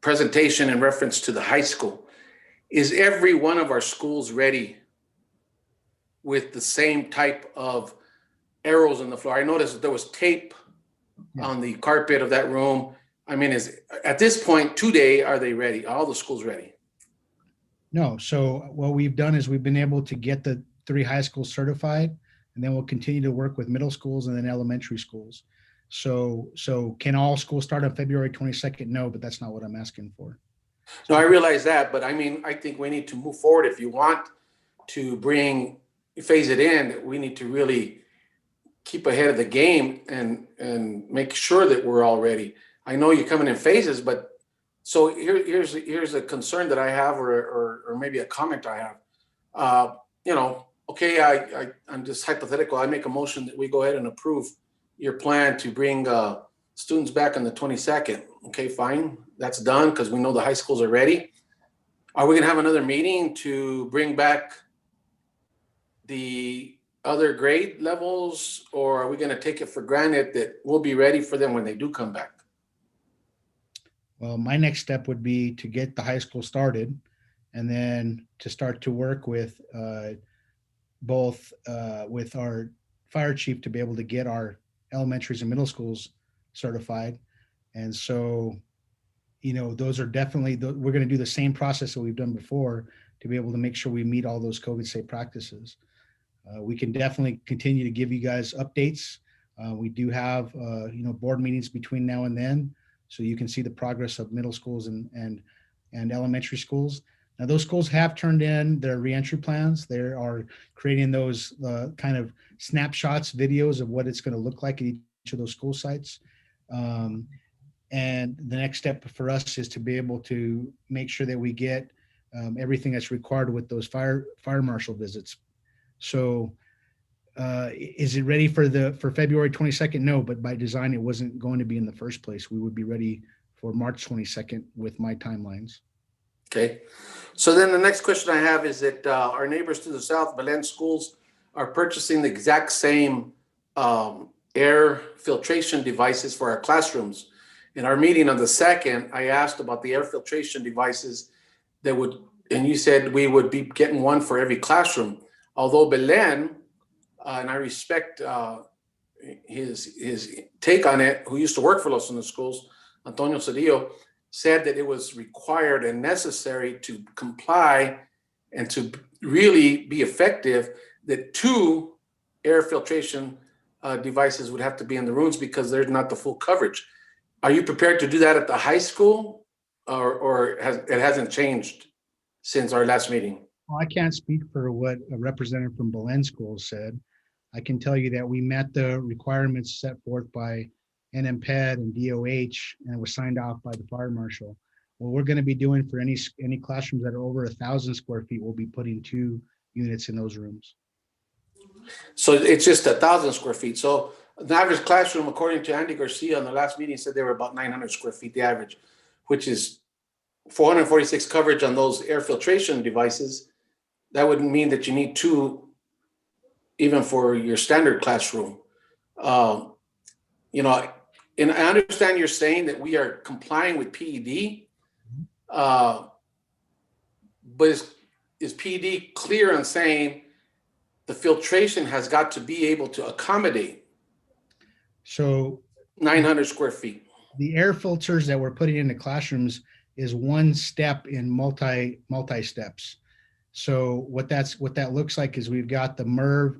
presentation in reference to the high school. Is every one of our schools ready with the same type of arrows on the floor? I noticed that there was tape on the carpet of that room. I mean, at this point today, are they ready? Are all the schools ready? No. So what we've done is we've been able to get the 3 high schools certified, and then we'll continue to work with middle schools and then elementary schools. So can all schools start on February 22nd? No, but that's not what I'm asking for. No, I realize that, but I mean, I think we need to move forward. If you want to phase it in, we need to really keep ahead of the game and make sure that we're all ready. I know you're coming in phases, but so here's a concern that I have, or maybe a comment I have. Okay, I'm just hypothetical. I make a motion that we go ahead and approve your plan to bring students back on the 22nd. Okay, fine. That's done because we know the high schools are ready. Are we going to have another meeting to bring back the other grade levels, or are we going to take it for granted that we'll be ready for them when they do come back? Well, my next step would be to get the high school started, and then to start to work with both with our fire chief to be able to get our elementaries and middle schools certified. And so, those are definitely, we're going to do the same process that we've done before to be able to make sure we meet all those COVID safe practices. We can definitely continue to give you guys updates. We do have, board meetings between now and then, so you can see the progress of middle schools and elementary schools. Now, those schools have turned in their reentry plans. They are creating those kind of snapshots, videos of what it's going to look like at each of those school sites. And the next step for us is to be able to make sure that we get everything that's required with those fire marshal visits. So is it ready for February 22nd? No, but by design, it wasn't going to be in the first place. We would be ready for March 22nd with my timelines. Okay. So then the next question I have is that our neighbors to the south, Belen schools, are purchasing the exact same air filtration devices for our classrooms. In our meeting on the 2nd, I asked about the air filtration devices that would, and you said we would be getting one for every classroom. Although Belen, and I respect his take on it, who used to work for Los Angeles Schools, Antonio Cedillo, said that it was required and necessary to comply and to really be effective, that 2 air filtration devices would have to be in the rooms because there's not the full coverage. Are you prepared to do that at the high school, or it hasn't changed since our last meeting? Well, I can't speak for what a representative from Belen School said. I can tell you that we met the requirements set forth by NMPED and DOH, and it was signed off by the fire marshal. What we're going to be doing for any classrooms that are over 1,000 square feet, we'll be putting 2 units in those rooms. So it's just 1,000 square feet. So the average classroom, according to Andy Garcia on the last meeting, said they were about 900 square feet, the average, which is 446 coverage on those air filtration devices. That would mean that you need 2 even for your standard classroom. You know, and I understand you're saying that we are complying with PED, but is PED clear on saying the filtration has got to be able to accommodate So 900 square feet? the air filters that we're putting into classrooms is one step in multi steps. So what that looks like is we've got the MERV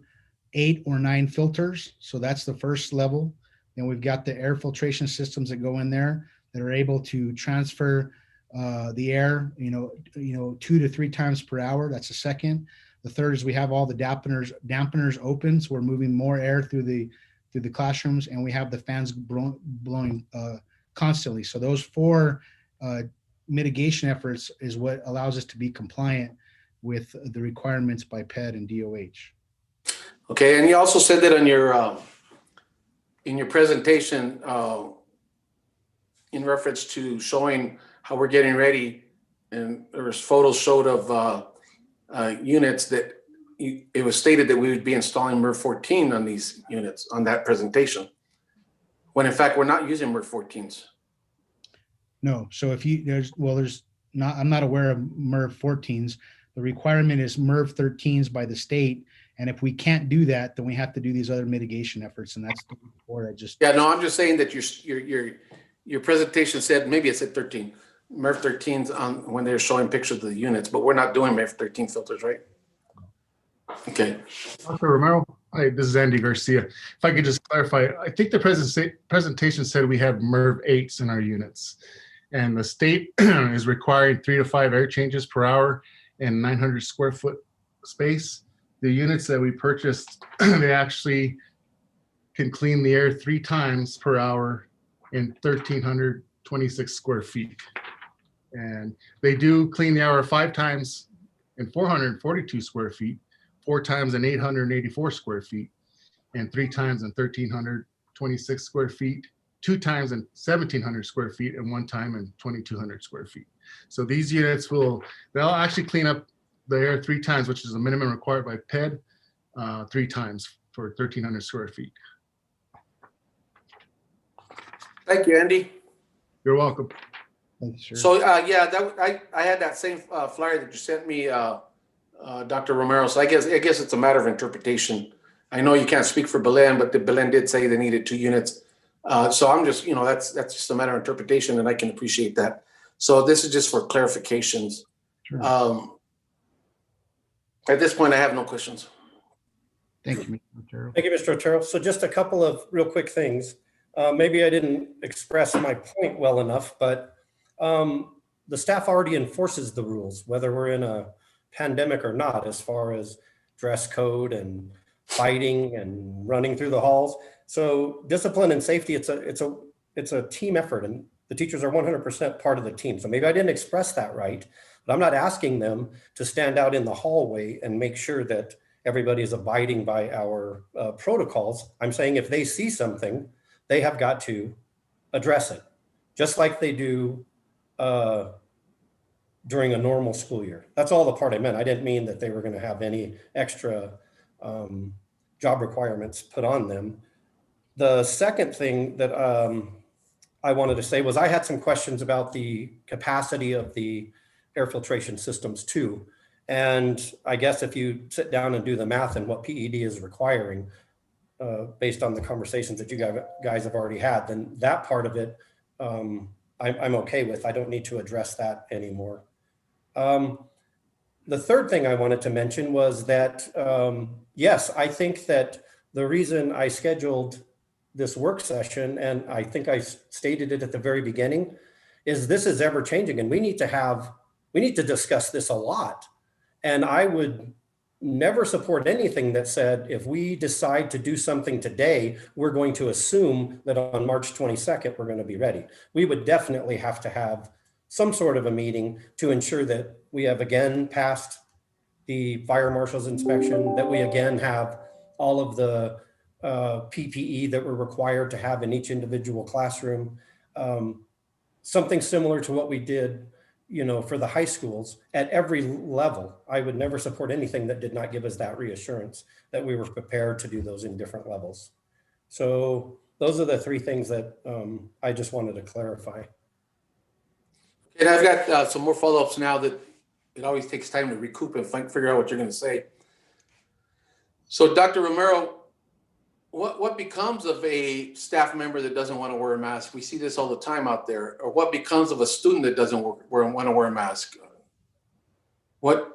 8 or 9 filters. So that's the first level. Then we've got the air filtration systems that go in there that are able to transfer the air, 2 to 3 times per hour. That's the second. The third is we have all the dampeners open, so we're moving more air through the classrooms, and we have the fans blowing constantly. So those 4 mitigation efforts is what allows us to be compliant with the requirements by PED and DOH. Okay, and you also said that on your in your presentation, in reference to showing how we're getting ready, and there was photos showed of units that it was stated that we would be installing MERV 14 on these units on that presentation, when in fact we're not using MERV 14s. No, so I'm not aware of MERV 14s. The requirement is MERV 13s by the state. And if we can't do that, then we have to do these other mitigation efforts. And that's the report I just. Yeah, no, I'm just saying that your presentation said, maybe it said 13, MERV 13s on when they're showing pictures of the units, but we're not doing MERV 13 filters, right? Okay. Dr. Romero, hi, this is Andy Garcia. If I could just clarify, I think the presentation said we have MERV 8s in our units, and the state is requiring 3 to 5 air changes per hour and 900 square foot space. The units that we purchased, they actually can clean the air 3 times per hour in 1,326 square feet. And they do clean the air 5 times in 442 square feet, 4 times in 884 square feet, and 3 times in 1,326 square feet, 2 times in 1,700 square feet, and 1 time in 2,200 square feet. So these units they'll actually clean up the air 3 times, which is the minimum required by PED, 3 times for 1,300 square feet. Thank you, Andy. You're welcome. So yeah, I had that same flyer that you sent me, Dr. Romero. So I guess it's a matter of interpretation. I know you can't speak for Belen, but the Belen did say they needed 2 units. So I'm just, that's just a matter of interpretation, and I can appreciate that. So this is just for clarifications. Sure. At this point, I have no questions. Thank you, Mr. Otero. Thank you, Mr. Otero. So just a couple of real quick things. Maybe I didn't express my point well enough, but the staff already enforces the rules, whether we're in a pandemic or not, as far as dress code and fighting and running through the halls. So discipline and safety, it's a team effort, and the teachers are 100% part of the team. So maybe I didn't express that right, but I'm not asking them to stand out in the hallway and make sure that everybody is abiding by our protocols. I'm saying if they see something, they have got to address it, just like they do during a normal school year. That's all the part I meant. I didn't mean that they were going to have any extra job requirements put on them. The second thing that I wanted to say was I had some questions about the capacity of the air filtration systems too. And I guess if you sit down and do the math and what PED is requiring, based on the conversations that you guys have already had, then that part of it, I'm okay with. I don't need to address that anymore. The third thing I wanted to mention was that, yes, I think that the reason I scheduled this work session, and I think I stated it at the very beginning, is this is ever changing and we need to discuss this a lot. And I would never support anything that said, if we decide to do something today, we're going to assume that on March 22nd, we're going to be ready. We would definitely have to have some sort of a meeting to ensure that we have again passed the fire marshal's inspection, that we again have all of the PPE that we're required to have in each individual classroom. Something similar to what we did, for the high schools at every level. I would never support anything that did not give us that reassurance that we were prepared to do those in different levels. So those are the three things that I just wanted to clarify. And I've got some more follow-ups now that it always takes time to recoup and figure out what you're going to say. So Dr. Romero, what becomes of a staff member that doesn't want to wear a mask? We see this all the time out there. Or what becomes of a student that doesn't want to wear a mask? What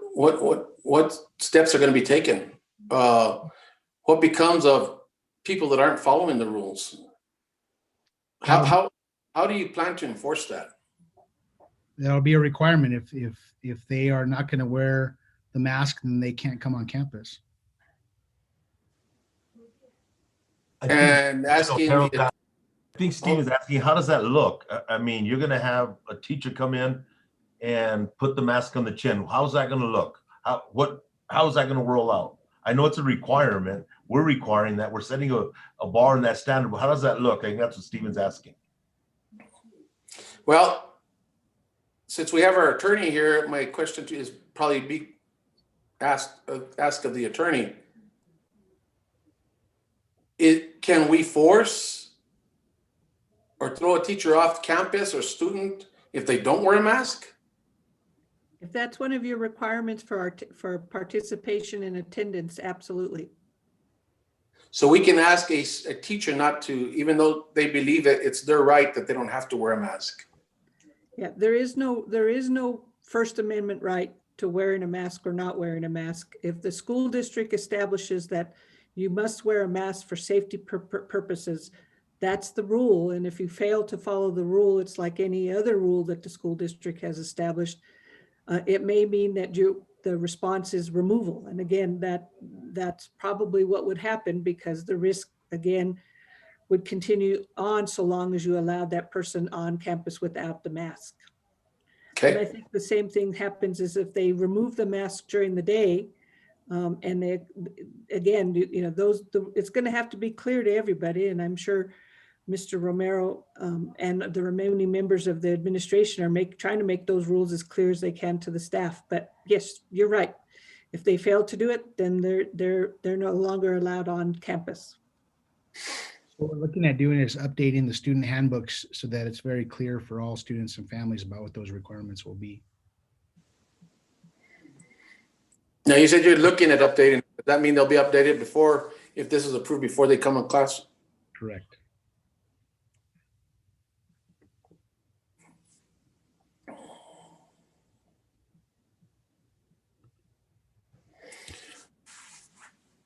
steps are going to be taken? What becomes of people that aren't following the rules? How do you plan to enforce that? That'll be a requirement. If they are not going to wear the mask, then they can't come on campus. I think Steve is asking, how does that look? I mean, you're going to have a teacher come in and put the mask on the chin. How's that going to look? How's that going to roll out? I know it's a requirement. We're requiring that. We're setting a bar in that standard. But how does that look? I think that's what Steven's asking. Well, since we have our attorney here, my question to you is probably be ask of the attorney. Can we force or throw a teacher off campus or student if they don't wear a mask? If that's one of your requirements for participation in attendance, absolutely. So we can ask a teacher not to, even though they believe that it's their right that they don't have to wear a mask. Yeah, there is no First Amendment right to wearing a mask or not wearing a mask. If the school district establishes that you must wear a mask for safety purposes, that's the rule. And if you fail to follow the rule, it's like any other rule that the school district has established. It may mean that the response is removal. And again, that's probably what would happen, because the risk, again, would continue on so long as you allowed that person on campus without the mask. Okay. And I think the same thing happens is if they remove the mask during the day, and they, again, it's going to have to be clear to everybody. And I'm sure Mr. Romero and the remaining members of the administration are trying to make those rules as clear as they can to the staff. But yes, you're right. If they fail to do it, then they're no longer allowed on campus. What we're looking at doing is updating the student handbooks so that it's very clear for all students and families about what those requirements will be. Now, you said you're looking at updating. Does that mean they'll be updated before, if this is approved before they come in class? Correct.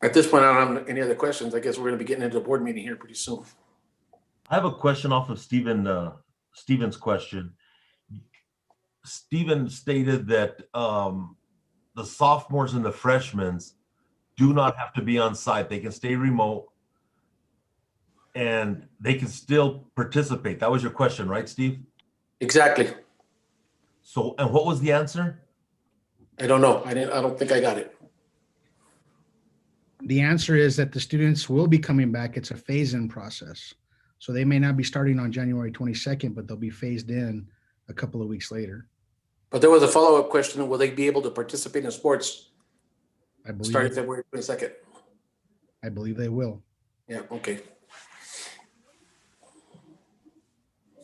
At this point, I don't have any other questions. I guess we're going to be getting into the board meeting here pretty soon. I have a question off of Steven's question. Steven stated that the sophomores and the freshmen do not have to be on site. They can stay remote and they can still participate. That was your question, right, Steve? Exactly. So, and what was the answer? I don't know. I don't think I got it. The answer is that the students will be coming back. It's a phase-in process. So they may not be starting on January 22nd, but they'll be phased in a couple of weeks later. But there was a follow-up question. Will they be able to participate in sports starting I February 22nd? I believe they will. Yeah, okay.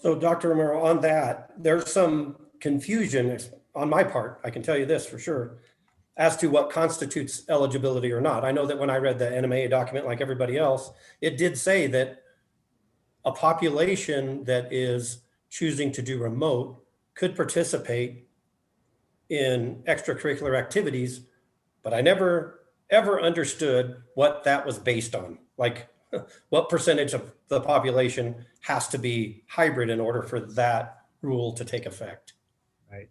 So Dr. Romero, on that, there's some confusion on my part. I can tell you this for sure. as to what constitutes eligibility or not. I know that when I read the NMA document, like everybody else, it did say that a population that is choosing to do remote could participate in extracurricular activities, but I never ever understood what that was based on. Like what percentage of the population has to be hybrid in order for that rule to take effect. Right.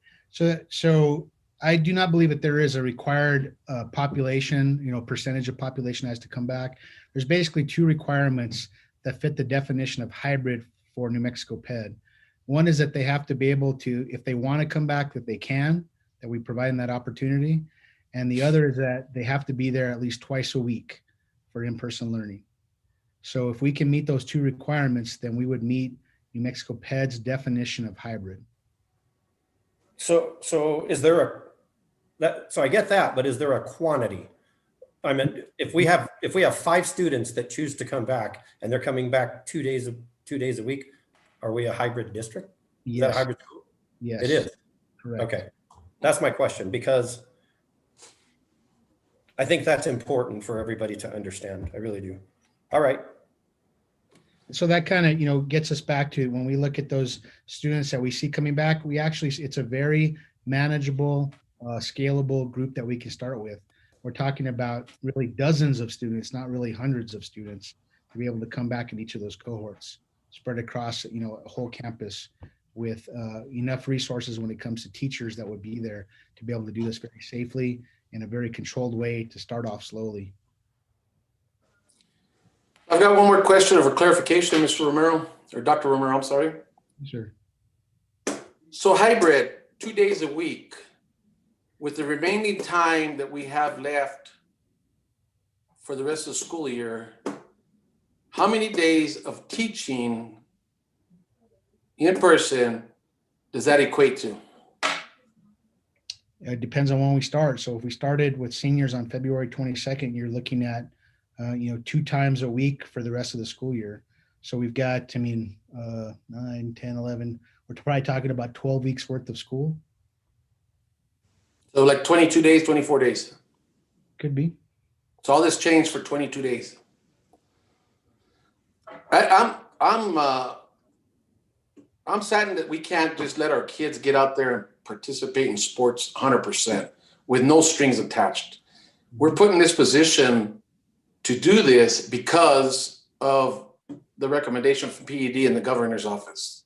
So I do not believe that there is a required population, percentage of population has to come back. There's basically two requirements that fit the definition of hybrid for New Mexico PED. One is that they have to be able to, if they want to come back, that they can, that we provide them that opportunity. And the other is that they have to be there at least twice a week for in-person learning. So if we can meet those two requirements, then we would meet New Mexico PED's definition of hybrid. So is there so I get that, but is there a quantity? I mean, if we have 5 students that choose to come back and they're coming back 2 days a week, are we a hybrid district? Yes. Is that a hybrid school? Yes. It is. Correct. Okay. That's my question, because I think that's important for everybody to understand. I really do. All right. So that kind of, gets us back to when we look at those students that we see coming back, it's a very manageable, scalable group that we can start with. We're talking about really dozens of students, not really hundreds of students, to be able to come back in each of those cohorts, spread across, a whole campus with enough resources when it comes to teachers that would be there to be able to do this very safely in a very controlled way to start off slowly. I've got one more question for clarification, Mr. Romero, or Dr. Romero, I'm sorry. Sure. So hybrid, 2 days a week, with the remaining time that we have left for the rest of the school year, how many days of teaching in person does that equate to? It depends on when we start. So if we started with seniors on February 22nd, you're looking at 2 times a week for the rest of the school year. So we've got, 9, 10, 11, we're probably talking about 12 weeks worth of school. So like 22 days, 24 days. Could be. So all this changed for 22 days. I'm saddened that we can't just let our kids get out there and participate in sports 100% with no strings attached. We're put in this position to do this because of the recommendation from PED and the governor's office.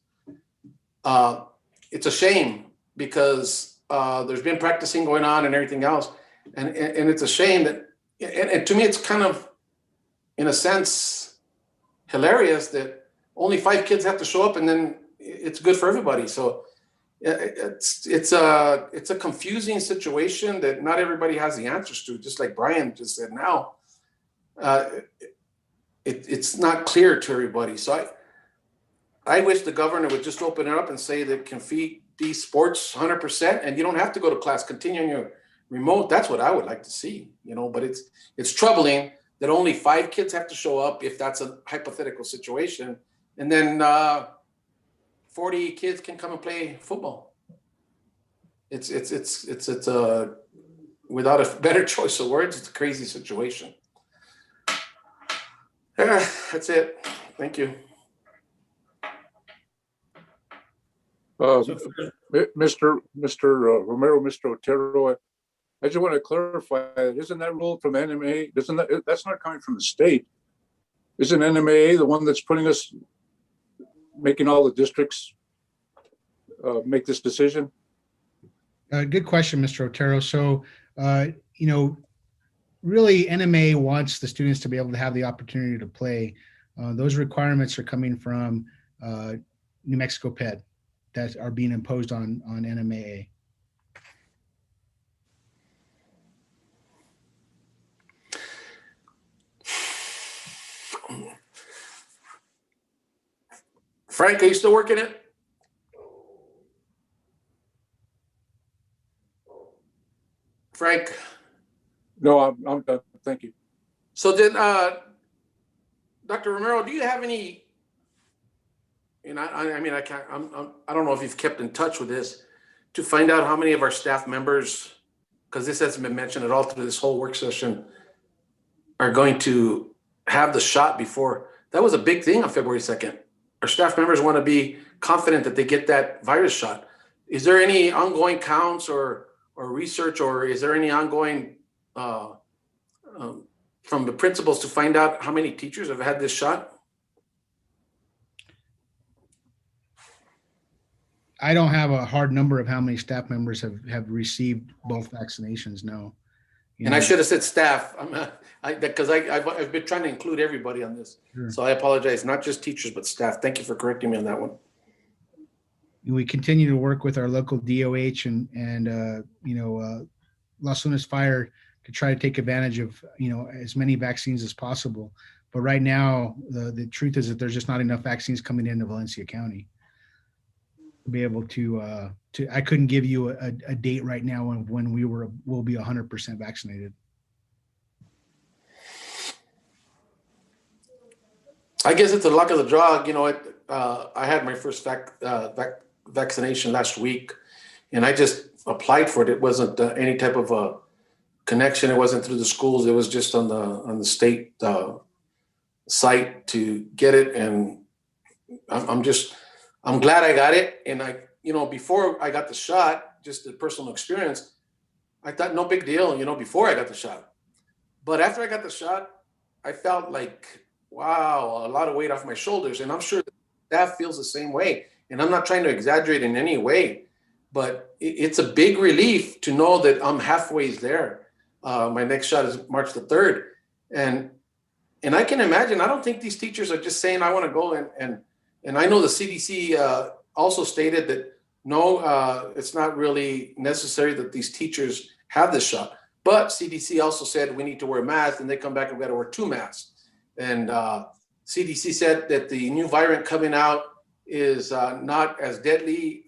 It's a shame because there's been practicing going on and everything else. And it's a shame that, and to me, it's kind of, in a sense, hilarious that only 5 kids have to show up and then it's good for everybody. So it's a confusing situation that not everybody has the answers to, just like Brian just said now. It's not clear to everybody. So I wish the governor would just open it up and say that can feed these sports 100% and you don't have to go to class, continue on your remote. That's what I would like to see, but it's troubling that only 5 kids have to show up if that's a hypothetical situation. And then 40 kids can come and play football. It's without a better choice of words, it's a crazy situation. That's it. Thank you. Mr. Romero, Mr. Otero, I just want to clarify, isn't that rule from NMA? That's not coming from the state. Isn't NMA the one that's making all the districts make this decision? Good question, Mr. Otero. So, really NMA wants the students to be able to have the opportunity to play. Those requirements are coming from New Mexico PED that are being imposed on NMAA. Frank, are you still working it? Frank? No, I'm done. Thank you. So then, Dr. Romero, do you have any, I don't know if you've kept in touch with this, to find out how many of our staff members because this hasn't been mentioned at all through this whole work session, are going to have the shot before. That was a big thing on February 2nd. Our staff members want to be confident that they get that virus shot. Is there any ongoing counts or research, or is there any ongoing from the principals to find out how many teachers have had this shot? I don't have a hard number of how many staff members have received both vaccinations. No. And I should have said staff, because I've been trying to include everybody on this. Sure. So I apologize, not just teachers, but staff. Thank you for correcting me on that one. We continue to work with our local DOH and Las Lunas Fire to try to take advantage of, as many vaccines as possible. But right now, the truth is that there's just not enough vaccines coming into Valencia County to be able to I couldn't give you a date right now when we'll be 100% vaccinated. I guess it's the luck of the draw. I had my first vaccination last week, and I just applied for it. It wasn't any type of a connection. It wasn't through the schools. It was just on the state site to get it, and I'm glad I got it. And before I got the shot, just the personal experience, I thought no big deal, before I got the shot. But after I got the shot, I felt like, wow, a lot of weight off my shoulders. And I'm sure the staff feels the same way. And I'm not trying to exaggerate in any way, but it's a big relief to know that I'm halfway there. My next shot is March the 3rd. And I can imagine, I don't think these teachers are just saying, I want to go and I know the CDC also stated that no, it's not really necessary that these teachers have this shot. But CDC also said we need to wear masks, and they come back and we got to wear 2 masks. And CDC said that the new variant coming out is not as deadly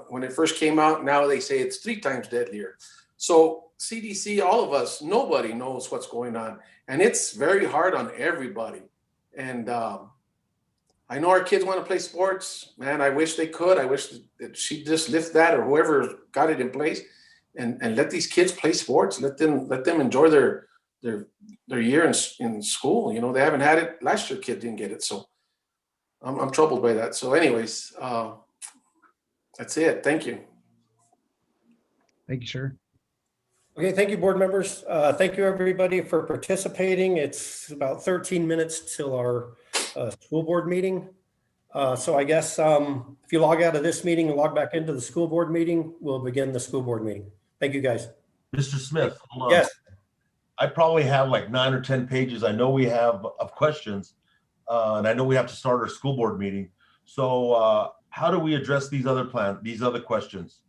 when it first came out. Now they say it's 3 times deadlier. So CDC, all of us, nobody knows what's going on. And it's very hard on everybody. And I know our kids want to play sports. Man, I wish they could. I wish that she'd just lift that, or whoever got it in place, and let these kids play sports. Let them enjoy their year in school. They haven't had it. Last year, kid didn't get it. So I'm troubled by that. So anyways, that's it. Thank you. Thank you, sir. Okay, thank you, board members. Thank you, everybody, for participating. It's about 13 minutes till our school board meeting. So I guess if you log out of this meeting and log back into the school board meeting, we'll begin the school board meeting. Thank you, guys. Mr. Smith, hold on. Yes. I probably have like 9 or 10 pages. I know we have of questions, and I know we have to start our school board meeting. So how do we address these other questions?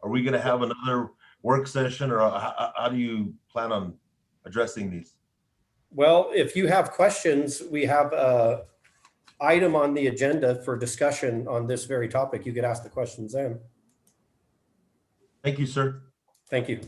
Are we going to have another work session, or how do you plan on addressing these? Well, if you have questions, we have an item on the agenda for discussion on this very topic. You could ask the questions then. Thank you, sir. Thank you.